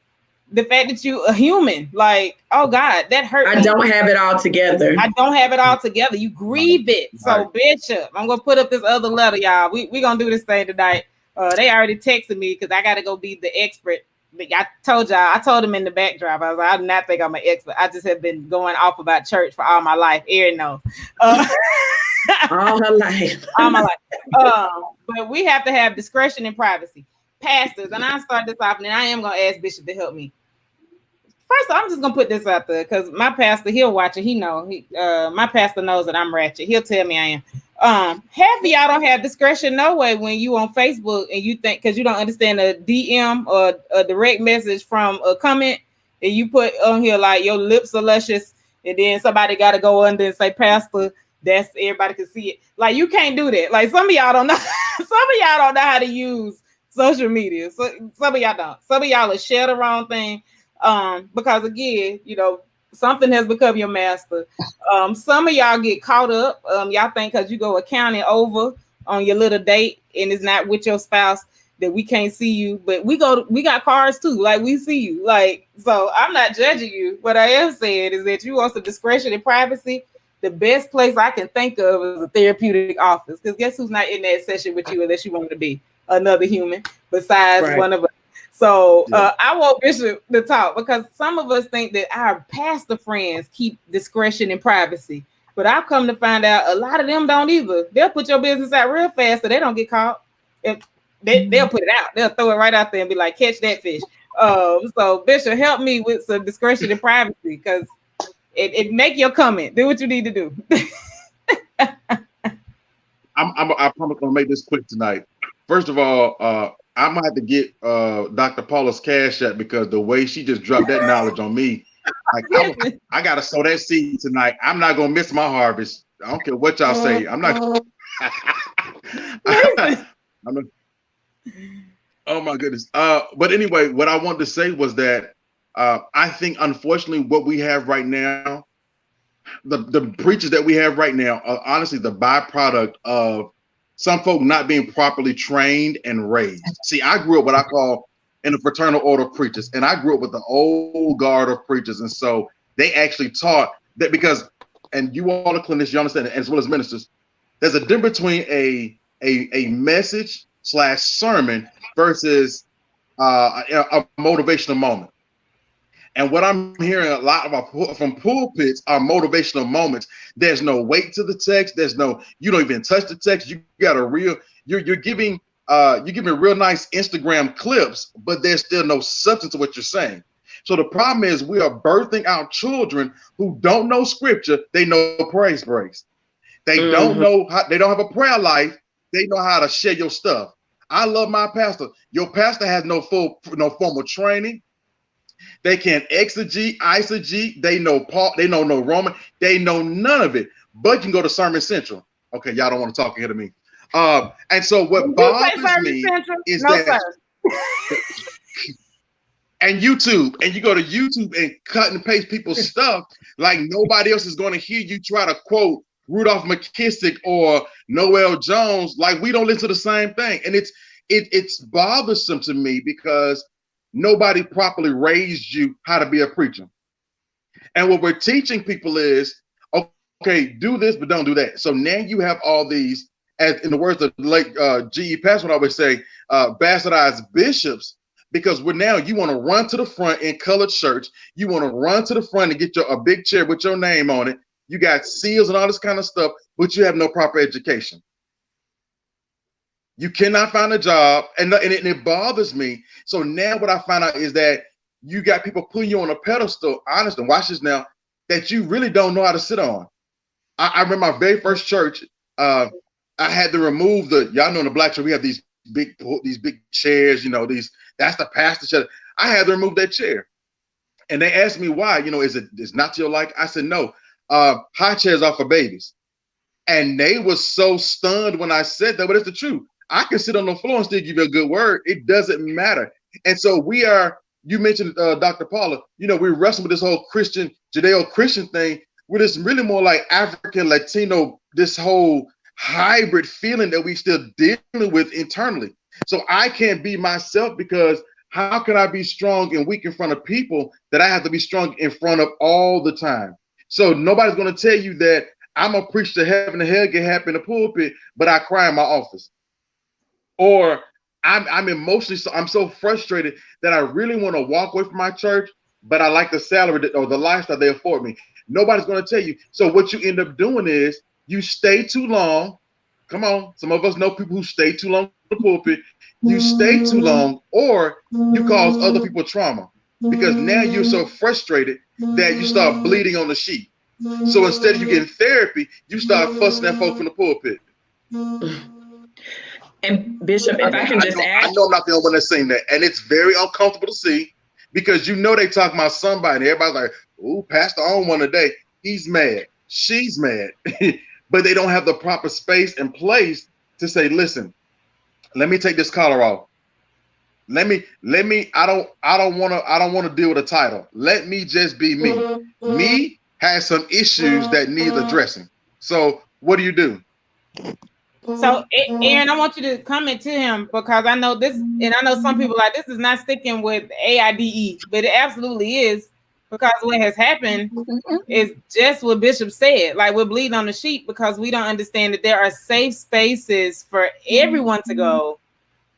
The fact that you a human. Like, oh God, that hurt. I don't have it all together. I don't have it all together. You grieve it. So, Bishop, I'm gonna put up this other letter, y'all. We gonna do this thing tonight. They already texted me because I gotta go be the expert. I told them in the backdrop. I was like, I do not think I'm an expert. I just have been going off about church for all my life. Aaron knows. All her life. All my life. But we have to have discretion and privacy. Pastors, and I'll start this off, and then I am going to ask Bishop to help me. First, I'm just going to put this out there because my pastor, he'll watch it. He know. My pastor knows that I'm ratchet. He'll tell me I am. Half of y'all don't have discretion no way when you on Facebook and you think, because you don't understand a DM or a direct message from a comment, and you put on here like your lips are luscious, and then somebody got to go under and say, Pastor, that's everybody can see it. Like, you can't do that. Like, some of y'all don't know. Some of y'all don't know how to use social media. So some of y'all don't. Some of y'all will share the wrong thing. Because again, you know, something has become your master. Some of y'all get caught up. Y'all think because you go accounting over on your little date and it's not with your spouse that we can't see you. But we got cars too. Like, we see you. Like, so I'm not judging you. What I am saying is that you want some discretion and privacy. The best place I can think of is a therapeutic office. Because guess who's not in that session with you unless you want to be another human besides one of us. So I want Bishop to talk because some of us think that our pastor friends keep discretion and privacy. But I've come to find out a lot of them don't either. They'll put your business out real fast so they don't get caught. They'll put it out. They'll throw it right out there and be like, catch that fish. So Bishop, help me with some discretion and privacy because it make your comment. Do what you need to do. I promise I'm gonna make this quick tonight. First of all, I might have to get Dr. Paula's cash app because the way she just dropped that knowledge on me, like I gotta sow that seed tonight. I'm not gonna miss my harvest. I don't care what y'all say. I'm not. Oh my goodness. But anyway, what I wanted to say was that I think unfortunately what we have right now, the preachers that we have right now are honestly the byproduct of some folk not being properly trained and raised. See, I grew up what I call in the fraternal order of preachers, and I grew up with the old guard of preachers. And so they actually taught that because, and you all are clinicians, you understand, as well as ministers, there's a difference between a message / sermon versus a motivational moment. And what I'm hearing a lot about from pulpits are motivational moments. There's no weight to the text. You don't even touch the text. You got you're giving real nice Instagram clips, but there's still no substance to what you're saying. So the problem is we are birthing out children who don't know scripture. They know praise breaks. They don't know how, they don't have a prayer life. They know how to share your stuff. I love my pastor. Your pastor has no formal training. They can't exegete, eisegete. They know Paul. They know no Roman. They know none of it. But you can go to Sermon Central. Okay, y'all don't want to talk ahead of me. And so what bothers me is that, and YouTube, and you go to YouTube and cut and paste people's stuff like nobody else is going to hear you try to quote Rudolph McKissick or Noel Jones. Like we don't listen to the same thing, and it's bothersome to me because nobody properly raised you how to be a preacher. And what we're teaching people is, okay, do this, but don't do that. So now you have all these, as in the words of the late G.E. Passman always say, bastardized bishops, because you want to run to the front in colored shirts. You want to run to the front and get a big chair with your name on it. You got seals and all this kind of stuff, but you have no proper education. You cannot find a job, and it bothers me. So now what I find out is that you got people putting you on a pedestal, honest, and watch this now, that you really don't know how to sit on. I remember my very first church, I had to remove y'all know in the black church, we have these big chairs, that's the pastor chair. I had to remove that chair. And they asked me why, it's not to your like. I said, no, high chairs are for babies. And they were so stunned when I said that, but it's the truth. I can sit on the floor and still give you a good word. It doesn't matter. And so you mentioned Dr. Paula, we wrestle with this whole Judeo-Christian thing. We're just really more like African, Latino, this whole hybrid feeling that we still dealing with internally. So I can't be myself, because how can I be strong and weak in front of people that I have to be strong in front of all the time? So nobody's going to tell you that I'm a preacher to heaven and hell get happy in the pulpit, but I cry in my office. Or I'm emotionally, I'm so frustrated that I really want to walk away from my church, but I like the salary or the lifestyle they afford me. Nobody's going to tell you. So what you end up doing is you stay too long. Come on. Some of us know people who stay too long in the pulpit. You stay too long, or you cause other people trauma, because now you're so frustrated that you start bleeding on the sheep. So instead of you getting therapy, you start fussing at folks from the pulpit. And Bishop, if I can just add. I know I'm not the only one that's saying that. And it's very uncomfortable to see, because they talk about somebody. Everybody's like, ooh, Pastor on one today. He's mad. She's mad. But they don't have the proper space and place to say, listen, let me take this collar off. I don't want to deal with a title. Let me just be me. Me has some issues that need addressing. So what do you do? So Aaron, I want you to comment to him, because I know this, and I know some people like this is not sticking with AIDS, but it absolutely is, because what has happened is just what Bishop said. Like, we're bleeding on the sheep because we don't understand that there are safe spaces for everyone to go,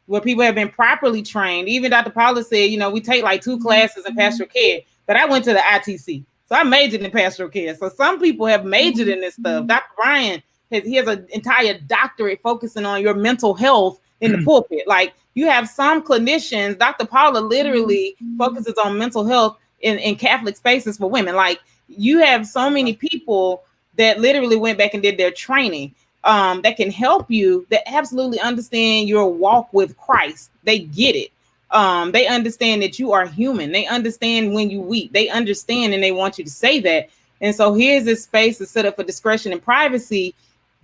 where people have been properly trained. Even Dr. Paula said, we take like 2 classes in pastoral care, but I went to the ITC. So I majored in pastoral care. So some people have majored in this stuff. Dr. Brian, he has an entire doctorate focusing on your mental health in the pulpit. Like, you have some clinicians, Dr. Paula literally focuses on mental health in Catholic spaces for women. Like, you have so many people that literally went back and did their training that can help you, that absolutely understand your walk with Christ. They get it. They understand that you are human. They understand when you weep. They understand, and they want you to say that. And so here's this space to set up for discretion and privacy,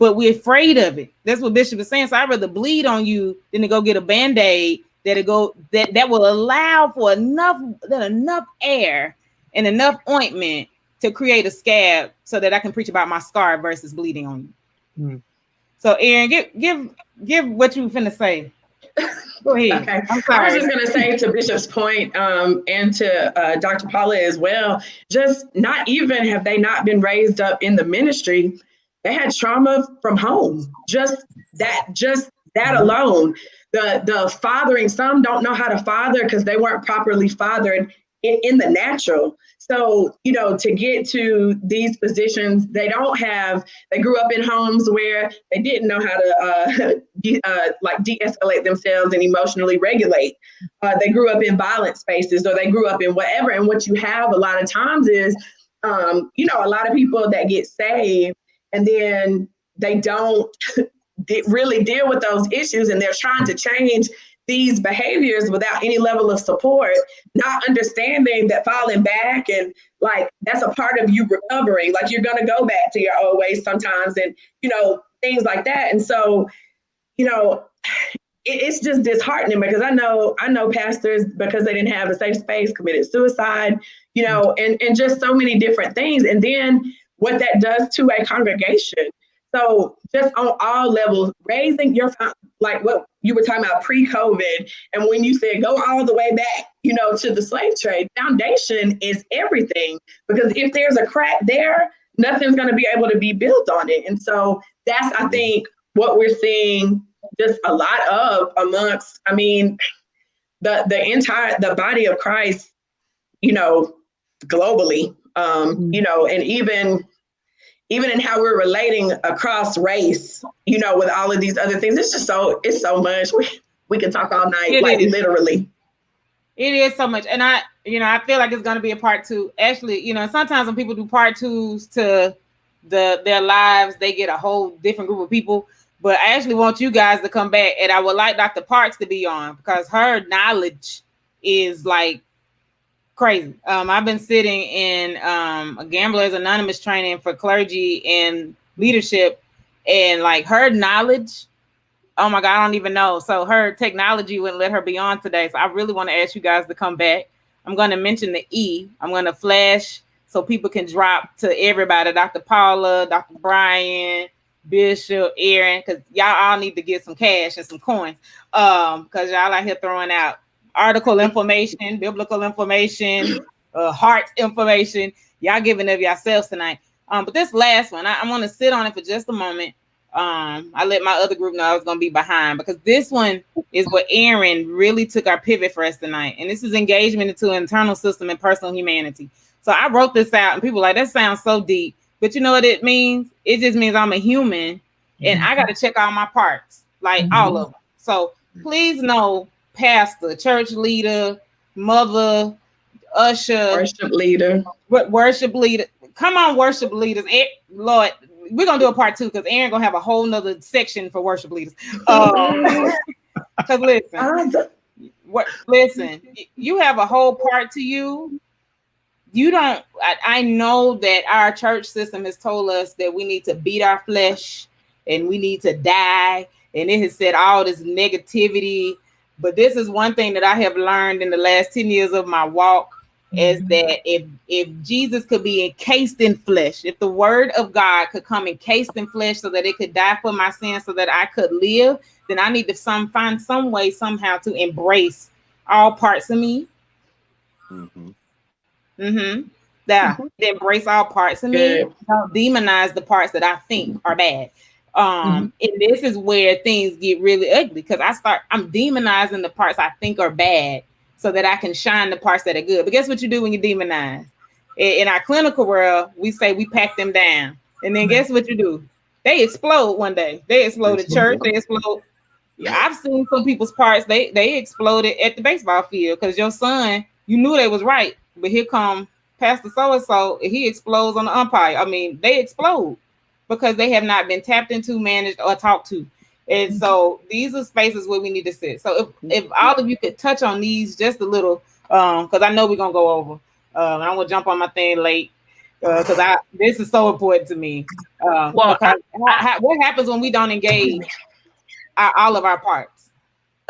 but we're afraid of it. That's what Bishop is saying. So I'd rather bleed on you than to go get a Band-Aid that will allow for enough air and enough ointment to create a scab so that I can preach about my scar versus bleeding on you. So Aaron, give what you finna say. Go ahead. Okay. I'm sorry. I was just going to say, to Bishop's point, and to Dr. Paula as well, just not even have they not been raised up in the ministry, they had trauma from home. Just that alone. The fathering, some don't know how to father because they weren't properly fathered in the natural. So, to get to these positions, they grew up in homes where they didn't know how to de-escalate themselves and emotionally regulate. They grew up in violent spaces, or they grew up in whatever. And what you have a lot of times is, a lot of people that get saved and then they don't really deal with those issues, and they're trying to change these behaviors without any level of support, not understanding that falling back and that's a part of you recovering. Like, you're going to go back to your old ways sometimes, and, things like that. And so, it's just disheartening, because I know pastors, because they didn't have a safe space, committed suicide, and just so many different things. And then what that does to a congregation. So just on all levels, raising your, like what you were talking about pre-COVID, and when you said go all the way back, to the slave trade, foundation is everything, because if there's a crack there, nothing's going to be able to be built on it. And so that's, I think, what we're seeing just a lot of amongst, the body of Christ, globally, and even in how we're relating across race, with all of these other things. It's so much. We can talk all night, literally. It is so much. And I feel like it's going to be a part 2. Actually, sometimes when people do part 2s to their lives, they get a whole different group of people. But I actually want you guys to come back, and I would like Dr. Parks to be on, because her knowledge is like crazy. I've been sitting in a Gamblers Anonymous training for clergy and leadership, and like her knowledge, oh my God, I don't even know. So her technology wouldn't let her be on today. So I really want to ask you guys to come back. I'm going to mention the E. I'm going to flash so people can drop to everybody, Dr. Paula, Dr. Brian, Bishop, Aaron, because y'all all need to get some cash and some coins, because y'all out here throwing out article information, biblical information, heart information. Y'all giving of yourselves tonight. But this last one, I want to sit on it for just a moment. I let my other group know I was going to be behind, because this one is what Aaron really took our pivot for us tonight. And this is engagement into an internal system and personal humanity. So I wrote this out and people were like, that sounds so deep. But you know what it means? It just means I'm a human and I got to check all my parts, like all of them. So please know, pastor, church leader, mother, usher, Worship leader. Worship leader. Come on, worship leaders. Lord, we're gonna do a part 2 because Aaron gonna have a whole nother section for worship leaders. Because listen, you have a whole part to you. You don't. I know that our church system has told us that we need to beat our flesh and we need to die, and it has said all this negativity. But this is one thing that I have learned in the last 10 years of my walk, is that if Jesus could be encased in flesh, if the word of God could come encased in flesh so that it could die for my sins so that I could live, then I need to find some way somehow to embrace all parts of me. Embrace all parts of me. Don't demonize the parts that I think are bad. And this is where things get really ugly, because I'm demonizing the parts I think are bad so that I can shine the parts that are good. But guess what you do when you demonize? In our clinical world, we say we pack them down. And then guess what you do? They explode one day. They explode at church. They explode. Yeah, I've seen some people's parts. They exploded at the baseball field because your son, you knew they was right. But here come Pastor so-and-so, and he explodes on the umpire. I mean, they explode because they have not been tapped into, managed, or talked to. And so these are spaces where we need to sit. So if all of you could touch on these just a little, because I know we're going to go over. And I'm going to jump on my thing late because this is so important to me. What happens when we don't engage all of our parts?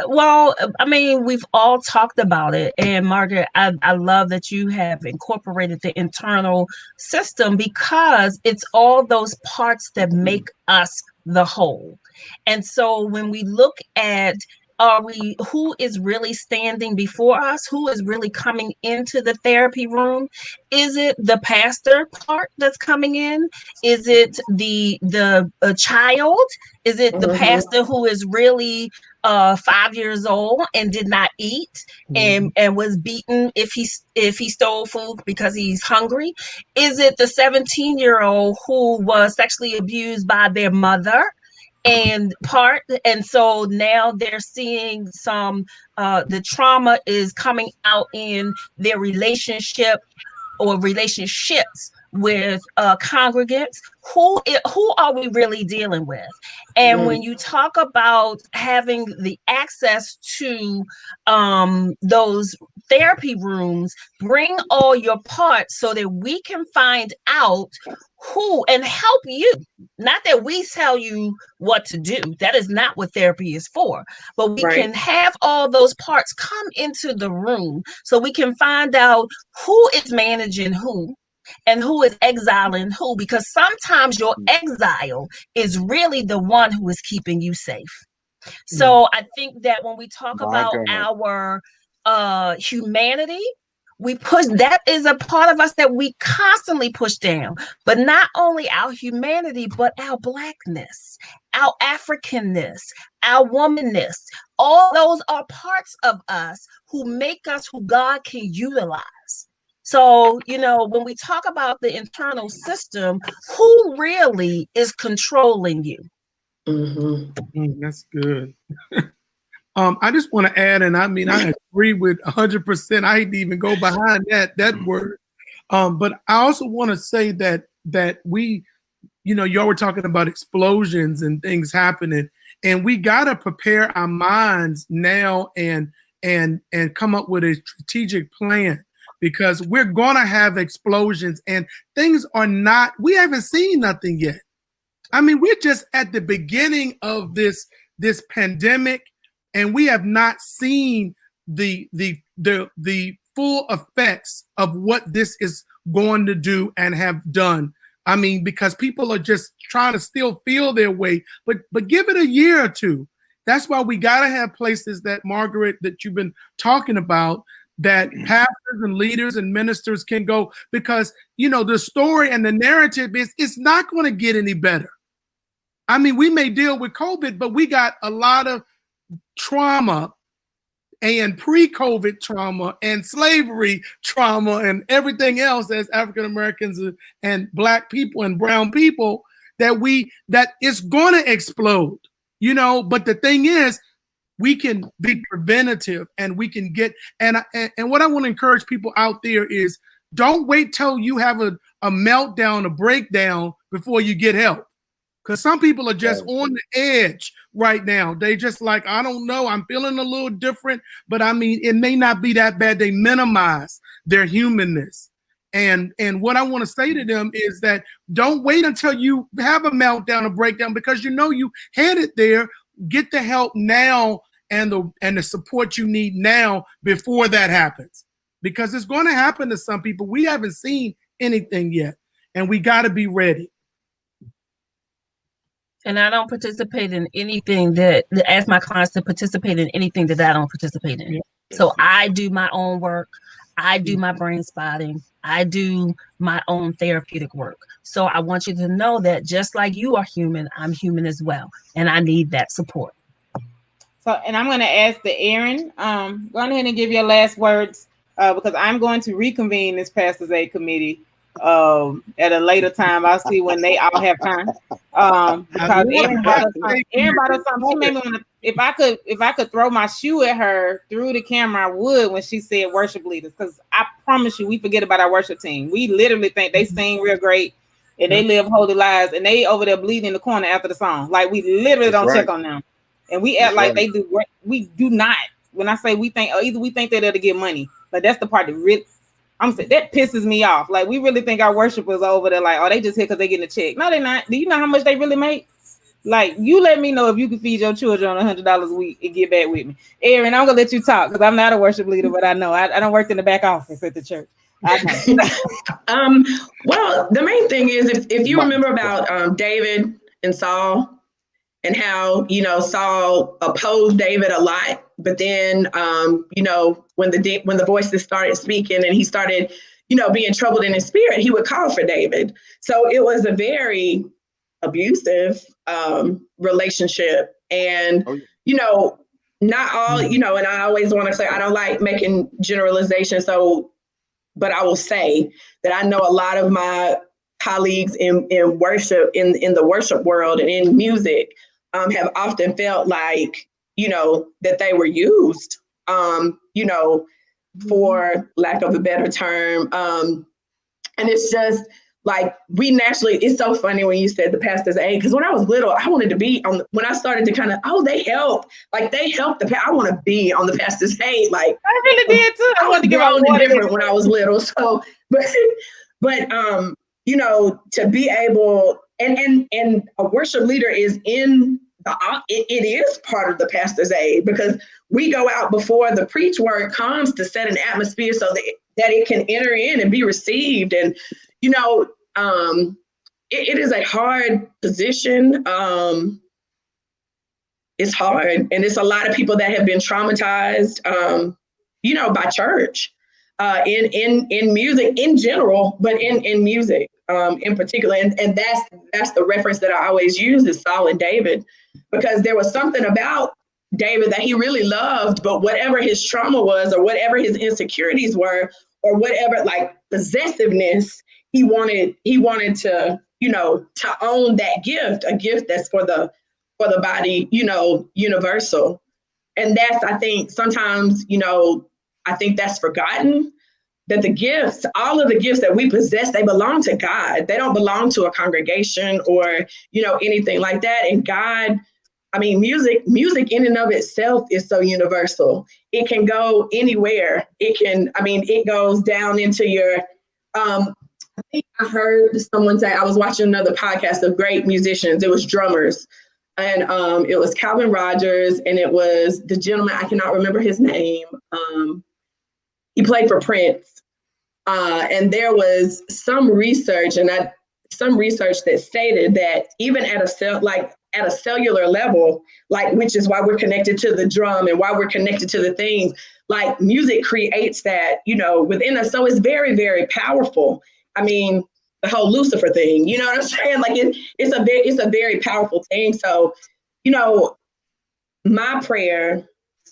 Well, I mean, we've all talked about it. And Margaret, I love that you have incorporated the internal system, because it's all those parts that make us the whole. And so when we look at who is really standing before us, who is really coming into the therapy room? Is it the pastor part that's coming in? Is it the child? Is it the pastor who is really 5 years old and did not eat and was beaten if he stole food because he's hungry? Is it the 17-year-old who was sexually abused by their mother and so now they're seeing some the trauma is coming out in their relationship or relationships with congregants? Who are we really dealing with? And when you talk about having the access to those therapy rooms, bring all your parts so that we can find out who and help you. Not that we tell you what to do. That is not what therapy is for. But we can have all those parts come into the room so we can find out who is managing who and who is exiling who, because sometimes your exile is really the one who is keeping you safe. So I think that when we talk about our humanity, we push, that is a part of us that we constantly push down, but not only our humanity, but our Blackness, our Africanness, our womanness. All those are parts of us who make us who God can utilize. So, when we talk about the internal system, who really is controlling you? That's good. I just want to add, and I mean, I agree with 100%. I hate to even go behind that word. But I also want to say that we, y'all were talking about explosions and things happening, and we got to prepare our minds now and come up with a strategic plan. because we're going to have explosions and things are not, we haven't seen nothing yet. I mean, we're just at the beginning of this pandemic, and we have not seen the full effects of what this is going to do and have done. I mean, because people are just trying to still feel their way, but give it a year or two. That's why we got to have places that, Margaret, that you've been talking about, that pastors and leaders and ministers can go, because, you know, the story and the narrative is it's not going to get any better. I mean, we may deal with COVID, but we got a lot of trauma and pre-COVID trauma and slavery trauma and everything else as African Americans and Black people and brown people that it's going to explode, you know. But the thing is, we can be preventative and we can get, and what I want to encourage people out there is, don't wait till you have a meltdown, a breakdown before you get help. Because some people are just on the edge right now. They just like, I don't know, I'm feeling a little different, but I mean, it may not be that bad. They minimize their humanness. And what I want to say to them is that don't wait until you have a meltdown or breakdown, because you know you headed there. Get the help now and the support you need now before that happens. Because it's going to happen to some people. We haven't seen anything yet, and we got to be ready. And I don't participate in anything that, ask my clients to participate in anything that I don't participate in. So I do my own work. I do my brain spotting. I do my own therapeutic work. So I want you to know that just like you are human, I'm human as well. And I need that support. So, and I'm going to ask the Aaron, go ahead and give your last words, because I'm going to reconvene this Pastors Aid Committee at a later time. I'll see when they all have time. Because Aaron brought us something. She made me want to, if I could throw my shoe at her through the camera, I would, when she said worship leaders. Because I promise you, we forget about our worship team. We literally think they sing real great and they live holy lives, and they over there bleeding in the corner after the song. Like, we literally don't check on them. And we act like they do. We do not. When I say we think, either we think they're there to get money, but that's the part that really, I'm saying, that pisses me off. Like, we really think our worshipers are over there like, oh, they just here because they getting a check. No, they're not. Do you know how much they really make? Like, you let me know if you can feed your children on $100 a week and get back with me. Aaron, I'm gonna let you talk because I'm not a worship leader, but I know I don't work in the back office at the church. Well, the main thing is, if you remember about David and Saul, and how, you know, Saul opposed David a lot, but then, you know, when the voices started speaking and he started, you know, being troubled in his spirit, he would call for David. So it was a very abusive relationship. And, you know, not all, you know, and I always want to say, I don't like making generalizations. So, but I will say that I know a lot of my colleagues in worship, in the worship world and in music, have often felt like, you know, that they were used, you know, for lack of a better term. And it's just like, we naturally, it's so funny when you said the Pastors Aid, because when I was little, I wanted to be on, when I started to kind of, they help, like they help I want to be on the Pastors Aid. Like, I really did too. I wanted to get on different when I was little. So, but you know, to be able, and a worship leader is in it is part of the Pastors Aid, because we go out before the preach word comes to set an atmosphere so that it can enter in and be received. And, you know, it is a hard position. It's hard. And it's a lot of people that have been traumatized, you know, by church, in music in general, but in music in particular. And that's the reference that I always use, is Saul and David, because there was something about David that he really loved, but whatever his trauma was, or whatever his insecurities were, or whatever, like, possessiveness, he wanted to, you know, to own that gift, a gift that's for the body, you know, universal. And that's, I think sometimes, you know, I think that's forgotten, that the gifts, all of the gifts that we possess, they belong to God. They don't belong to a congregation or, you know, anything like that. And God I mean, music in and of itself is so universal. It can go anywhere. It goes down into your, I think I heard someone say, I was watching another podcast of great musicians. It was drummers. And it was Calvin Rogers, and it was the gentleman, I cannot remember his name. He played for Prince. And there was some research that stated that even at a cellular level, like, which is why we're connected to the drum and why we're connected to the things, like music creates that, within us. So it's very, very powerful. I mean, the whole Lucifer thing, you know what I'm saying? Like it's a very powerful thing. So, my prayer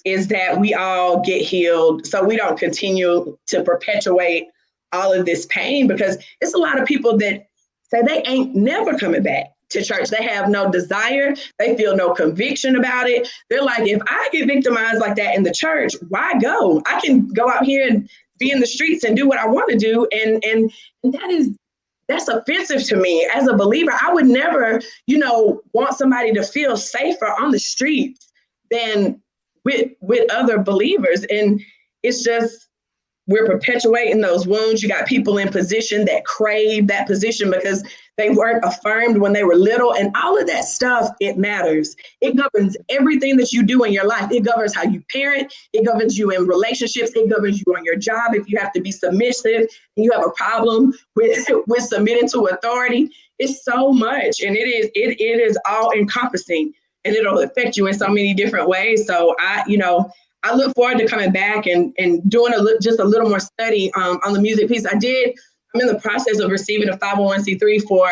is that we all get healed so we don't continue to perpetuate all of this pain, because it's a lot of people that say they ain't never coming back to church. They have no desire. They feel no conviction about it. They're like, if I get victimized like that in the church, why go? I can go out here and be in the streets and do what I want to do. And that's offensive to me as a believer. I would never, want somebody to feel safer on the streets than with other believers. And it's just, we're perpetuating those wounds. You got people in position that crave that position because they weren't affirmed when they were little, and all of that stuff, it matters. It governs everything that you do in your life. It governs how you parent. It governs you in relationships. It governs you on your job. If you have to be submissive and you have a problem with submitting to authority, it's so much, and it is all encompassing, and it'll affect you in so many different ways. So I look forward to coming back and doing just a little more study on the music piece. I'm in the process of receiving a 501c3 for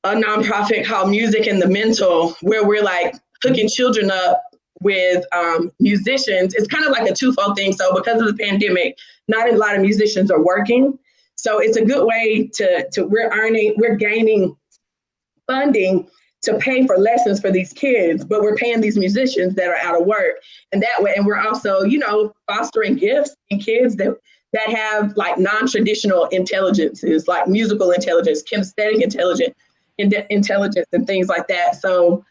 a nonprofit called Music and the Mental, where we're like hooking children up with musicians. It's kind of like a twofold thing. So because of the pandemic, not a lot of musicians are working. So it's a good way we're gaining funding to pay for lessons for these kids, but we're paying these musicians that are out of work. And that way, and we're also, fostering gifts in kids that have like non-traditional intelligences, like musical intelligence, kinesthetic intelligence, and things like that. So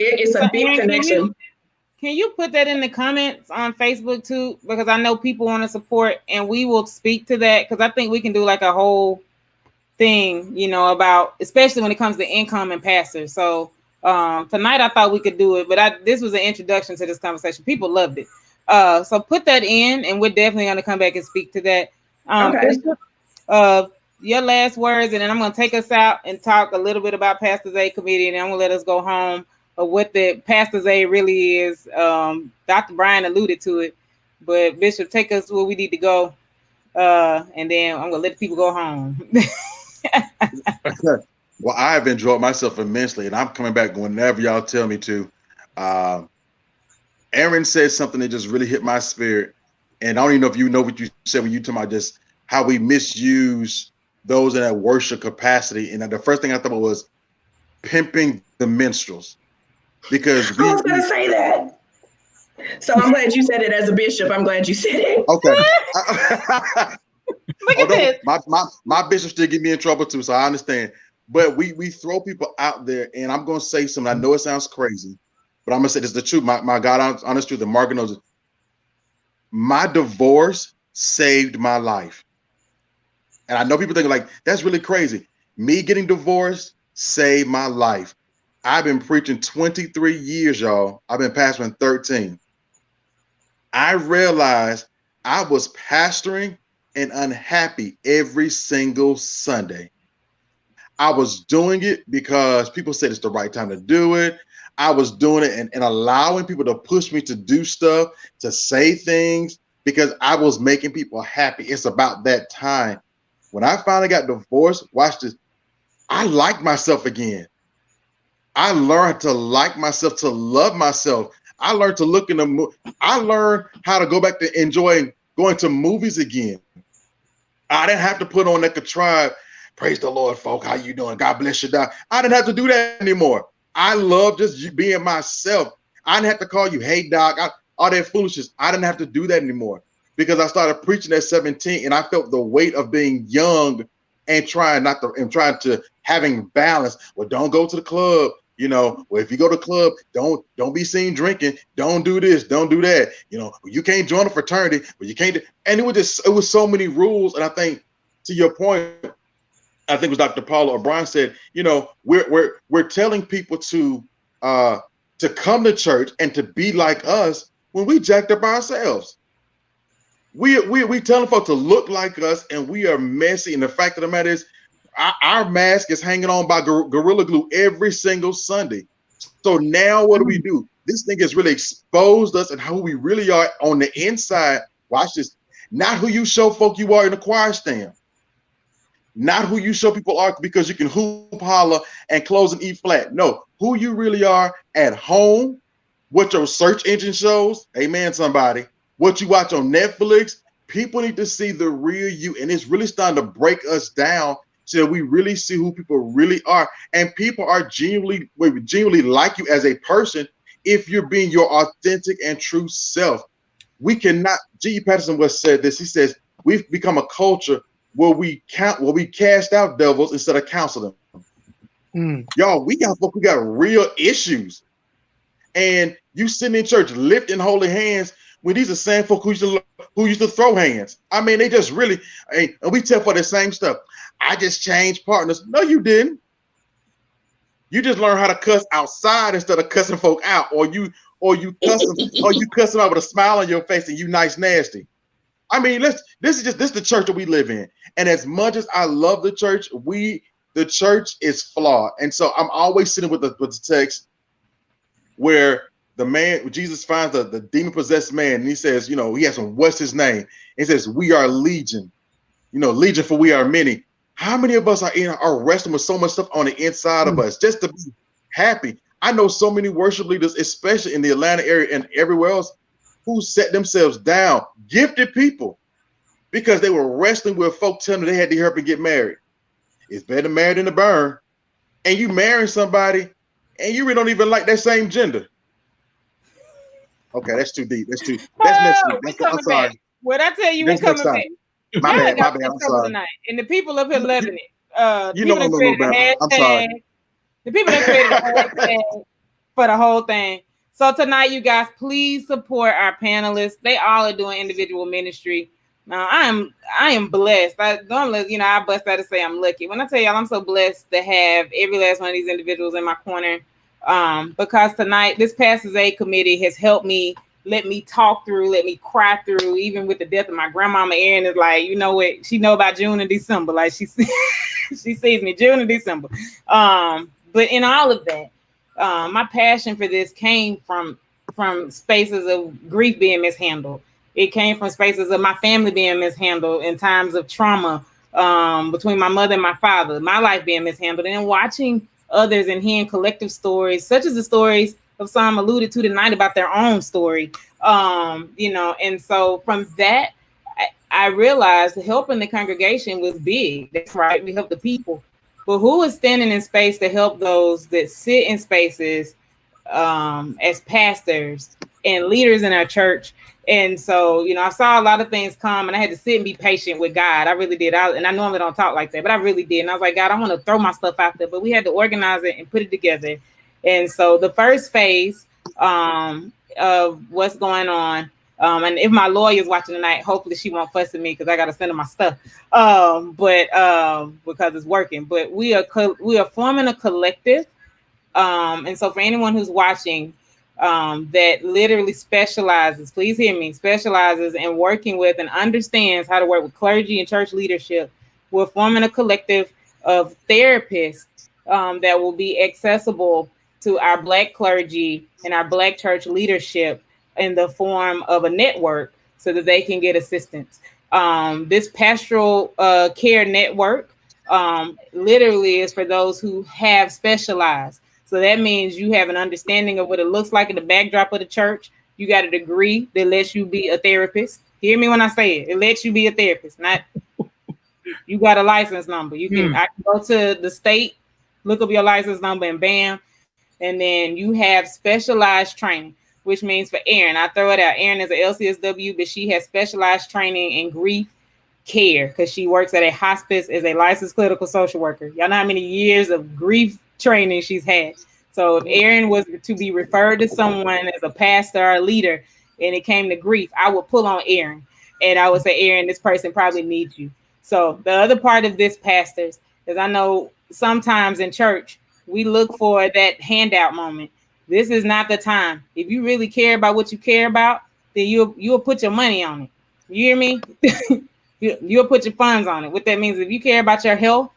it's a big connection. Can you put that in the comments on Facebook too? Because I know people want to support, and we will speak to that, because I think we can do like a whole thing, about, especially when it comes to income and pastors. So tonight I thought we could do it, but this was an introduction to this conversation. People loved it. So put that in, and we're definitely going to come back and speak to that. Okay. Your last words, and then I'm going to take us out and talk a little bit about Pastor's Aid Committee, and I'm going to let us go home of what the Pastor's Aid really is. Dr. Brian alluded to it, but Bishop, take us where we need to go, and then I'm going to let the people go home. Well, I've enjoyed myself immensely, and I'm coming back whenever y'all tell me to. Aaron said something that just really hit my spirit, and I don't even know if you know what you said when you talking about just how we misuse those in that worship capacity. And the first thing I thought about was pimping the minstrels, because I was going to say that. So I'm glad you said it as a bishop. I'm glad you said it. Okay. Look at this. My bishop still get me in trouble too, so I understand. But we throw people out there, and I'm gonna say something. I know it sounds crazy, but I'm gonna say this is the truth. My God, honest truth. The Margaret knows it. My divorce saved my life, and I know people think like that's really crazy. Me getting divorced saved my life. I've been preaching 23 years, y'all. I've been pastoring 13. I realized I was pastoring and unhappy every single Sunday. I was doing it because people said it's the right time to do it. I was doing it and allowing people to push me to do stuff, to say things, because I was making people happy. It's about that time. When I finally got divorced, watch this, I liked myself again. I learned to like myself, to love myself. I learned to look in the I learned how to go back to enjoying going to movies again. I didn't have to put on that contrived, praise the Lord, folk, how you doing? God bless you, Doc. I didn't have to do that anymore. I love just being myself. I didn't have to call you, hey, Doc, all that foolishness. I didn't have to do that anymore, because I started preaching at 17, and I felt the weight of being young and trying to having balance. Well, don't go to the club. You know, well, if you go to club, don't be seen drinking. Don't do this. Don't do that. You know, you can't join a fraternity, but you can't do, and it was so many rules. And I think to your point, I think it was Dr. Paula O'Brien said, you know, we're telling people to come to church and to be like us when we jacked up ourselves. We telling folks to look like us, and we are messy. And the fact of the matter is, our mask is hanging on by Gorilla Glue every single Sunday. So now what do? This thing has really exposed us and who we really are on the inside. Watch this. Not who you show folk you are in the choir stand. Not who you show people are because you can hoop, holler, and close and eat flat. No, who you really are at home, what your search engine shows. Amen, somebody. What you watch on Netflix. People need to see the real you, and it's really starting to break us down so that we really see who people really are. And people are genuinely like you as a person if you're being your authentic and true self. We cannot. G.E. Patterson once said this. He says, we've become a culture where we cast out devils instead of counsel them. Y'all, we got real issues. And you sitting in church lifting holy hands when these are same folk who used to throw hands. I mean, they just really, and we tell for the same stuff. I just changed partners. No, you didn't. You just learned how to cuss outside instead of cussing folk out, or you cuss them out with a smile on your face and you nice nasty. I mean, this is the church that we live in. And as much as I love the church, the church is flawed. And so I'm always sitting with the text where Jesus finds the demon-possessed man, and he says, you know, he asks him, what's his name? He says, we are legion. You know, legion, for we are many. How many of us are wrestling with so much stuff on the inside of us just to be happy? I know so many worship leaders, especially in the Atlanta area and everywhere else, who set themselves down, gifted people, because they were wrestling with folk telling them they had to hurry up and get married. It's better married than to burn. And you marry somebody and you really don't even like that same gender. Okay, that's too deep. That's next week. I'm sorry. Back. What I tell you, we're coming back. My bad. I'm sorry. Tonight. And the people up here loving it. You know I'm a little bad. I'm sorry. The people that created a hashtag for the whole thing. So tonight, you guys, please support our panelists. They all are doing individual ministry. Now, I am blessed. I normally, I bust out to say I'm lucky. When I tell y'all, I'm so blessed to have every last one of these individuals in my corner. Because tonight, this Pastors Aid Committee has helped me, let me talk through, let me cry through, even with the death of my grandmama. Erin is like, you know what? She know about June and December. Like she sees me June and December. But in all of that, my passion for this came from spaces of grief being mishandled. It came from spaces of my family being mishandled in times of trauma between my mother and my father, my life being mishandled, and then watching others and hearing collective stories, such as the stories of some alluded to tonight about their own story. And so from that, I realized helping the congregation was big. That's right. We help the people. But who is standing in space to help those that sit in spaces as pastors and leaders in our church? And so, I saw a lot of things come and I had to sit and be patient with God. I really did. And I normally don't talk like that, but I really did. And I was like, God, I want to throw my stuff out there, but we had to organize it and put it together. And so the first phase of what's going on, and if my lawyer's watching tonight, hopefully she won't fuss at me because I got to send her my stuff. Because it's working. But we are forming a collective. And so for anyone who's watching, that literally specializes, please hear me, specializes in working with and understands how to work with clergy and church leadership, we're forming a collective of therapists that will be accessible to our Black clergy and our Black church leadership in the form of a network so that they can get assistance. This pastoral care network literally is for those who have specialized. So that means you have an understanding of what it looks like in the backdrop of the church. You got a degree that lets you be a therapist. Hear me when I say it. It lets you be a therapist. Not you got a license number. You can I can go to the state, look up your license number, and bam. And then you have specialized training, which means for Erin, I throw it out. Erin is an LCSW, but she has specialized training in grief care because she works at a hospice as a licensed clinical social worker. Y'all know how many years of grief training she's had. So if Aaron was to be referred to someone as a pastor or a leader and it came to grief, I would pull on Aaron and I would say, Aaron, this person probably needs you. So the other part of this, pastors, is I know sometimes in church, we look for that handout moment. This is not the time. If you really care about what you care about, then you'll put your money on it. You hear me? You'll put your funds on it. What that means, if you care about your health,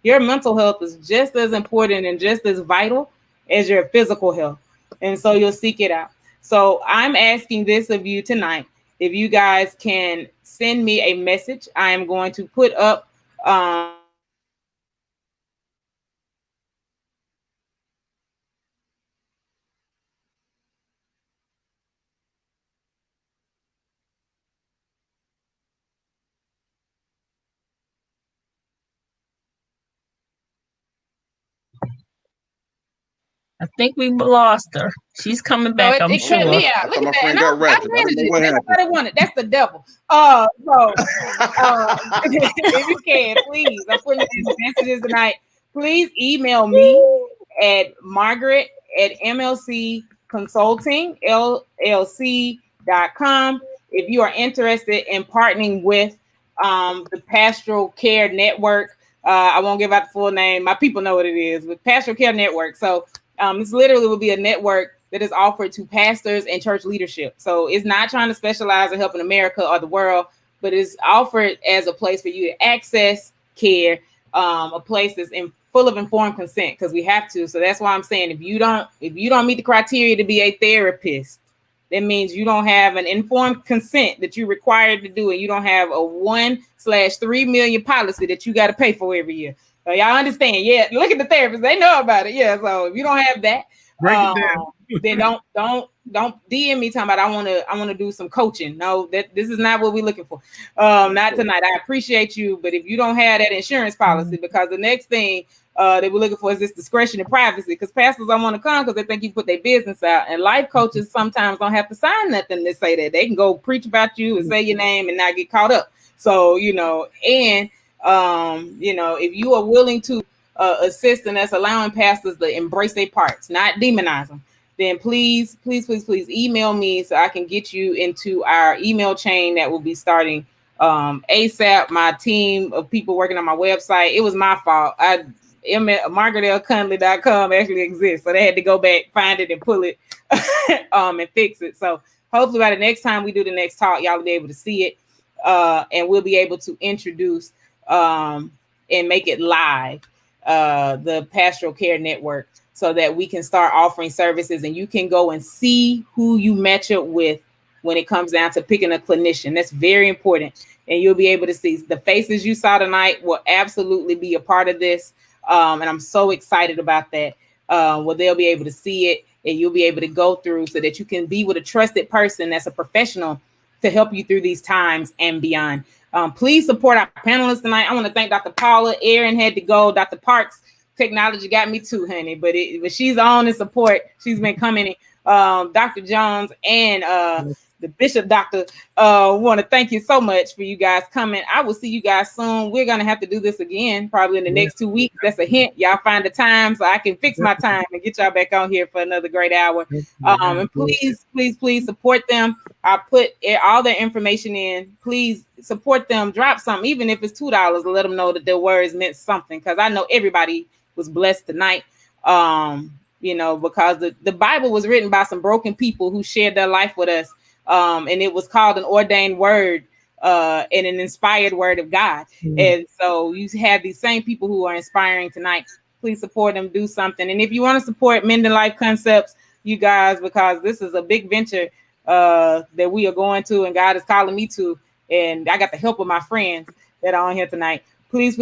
your mental health is just as important and just as vital as your physical health. And so you'll seek it out. So I'm asking this of you tonight. If you guys can send me a message, I am going to put up I think we lost her. She's coming back, I'm sure. Cut me out. Look at that. Got ratchet. That's the devil. If you can, please, I'm putting these messages tonight. Please email me at margaret@mlcconsultingllc.com if you are interested in partnering with the Pastoral Care Network. I won't give out the full name. My people know what it is, with Pastoral Care Network. So this literally will be a network that is offered to pastors and church leadership. So it's not trying to specialize in helping America or the world, but it's offered as a place for you to access care, a place that's full of informed consent, because we have to. So that's why I'm saying, if you don't meet the criteria to be a therapist, that means you don't have an informed consent that you're required to do, and you don't have a 1/3 million policy that you got to pay for every year. So y'all understand? Yeah, look at the therapists; they know about it. Yeah, so if you don't have that, then don't DM me talking about I want to do some coaching. No, this is not what we're looking for. Not tonight. I appreciate you, but if you don't have that insurance policy, because the next thing that we're looking for is this discretion and privacy, because pastors don't want to come because they think you put their business out, and life coaches sometimes don't have to sign nothing to say that. They can go preach about you and say your name and not get caught up. So if you are willing to assist, and that's allowing pastors to embrace their parts, not demonize them, then please email me so I can get you into our email chain that will be starting ASAP. My team of people working on my website, it was my fault. MargaretLCunley.com actually exists, so they had to go back, find it, and pull it and fix it. So hopefully by the next time we do the next talk, y'all will be able to see it, and we'll be able to introduce and make it live, the Pastoral Care Network, so that we can start offering services, and you can go and see who you match up with when it comes down to picking a clinician. That's very important. And you'll be able to see the faces you saw tonight will absolutely be a part of this. And I'm so excited about that. Well, they'll be able to see it, and you'll be able to go through so that you can be with a trusted person that's a professional to help you through these times and beyond. Please support our panelists tonight. I want to thank Dr. Paula. Aaron had to go. Dr. Parks, technology got me too, honey, but she's on in support. She's been coming in. Dr. Jones and the Bishop Doctor, want to thank you so much for you guys coming. I will see you guys soon. We're going to have to do this again, probably in the next 2 weeks. That's a hint. Y'all find the time so I can fix my time and get y'all back on here for another great hour. And please support them. I put all their information in. Please support them. Drop something, even if it's $2, to let them know that their words meant something, because I know everybody was blessed tonight. Because the Bible was written by some broken people who shared their life with us. And it was called an ordained word and an inspired word of God. Mm-hmm. And so you have these same people who are inspiring tonight. Please support them, do something. And if you want to support Mending Life Concepts, you guys, because this is a big venture that we are going to, and God is calling me to, and I got the help of my friends that are on here tonight. Please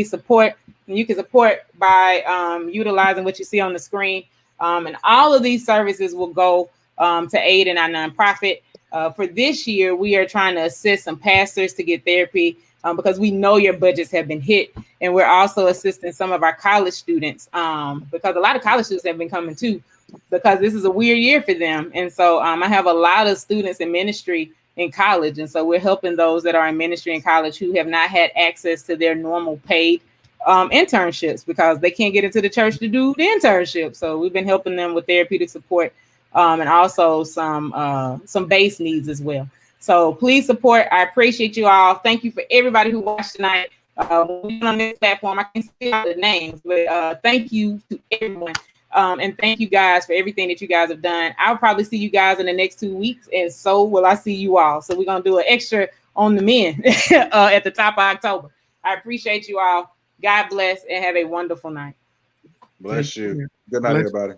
support. And you can support by utilizing what you see on the screen. And all of these services will go to aid in our nonprofit. For this year, we are trying to assist some pastors to get therapy because we know your budgets have been hit. And we're also assisting some of our college students because a lot of college students have been coming too, because this is a weird year for them. And so I have a lot of students in ministry in college. And so we're helping those that are in ministry in college who have not had access to their normal paid internships because they can't get into the church to do the internship. So we've been helping them with therapeutic support and also some base needs as well. So please support. I appreciate you all. Thank you for everybody who watched tonight. On this platform, I can see all the names, but thank you to everyone. And thank you guys for everything that you guys have done. I'll probably see you guys in the next 2 weeks, and so will I see you all. So we're going to do an extra on the men at the top of October. I appreciate you all. God bless and have a wonderful night. Bless you. Good night, everybody.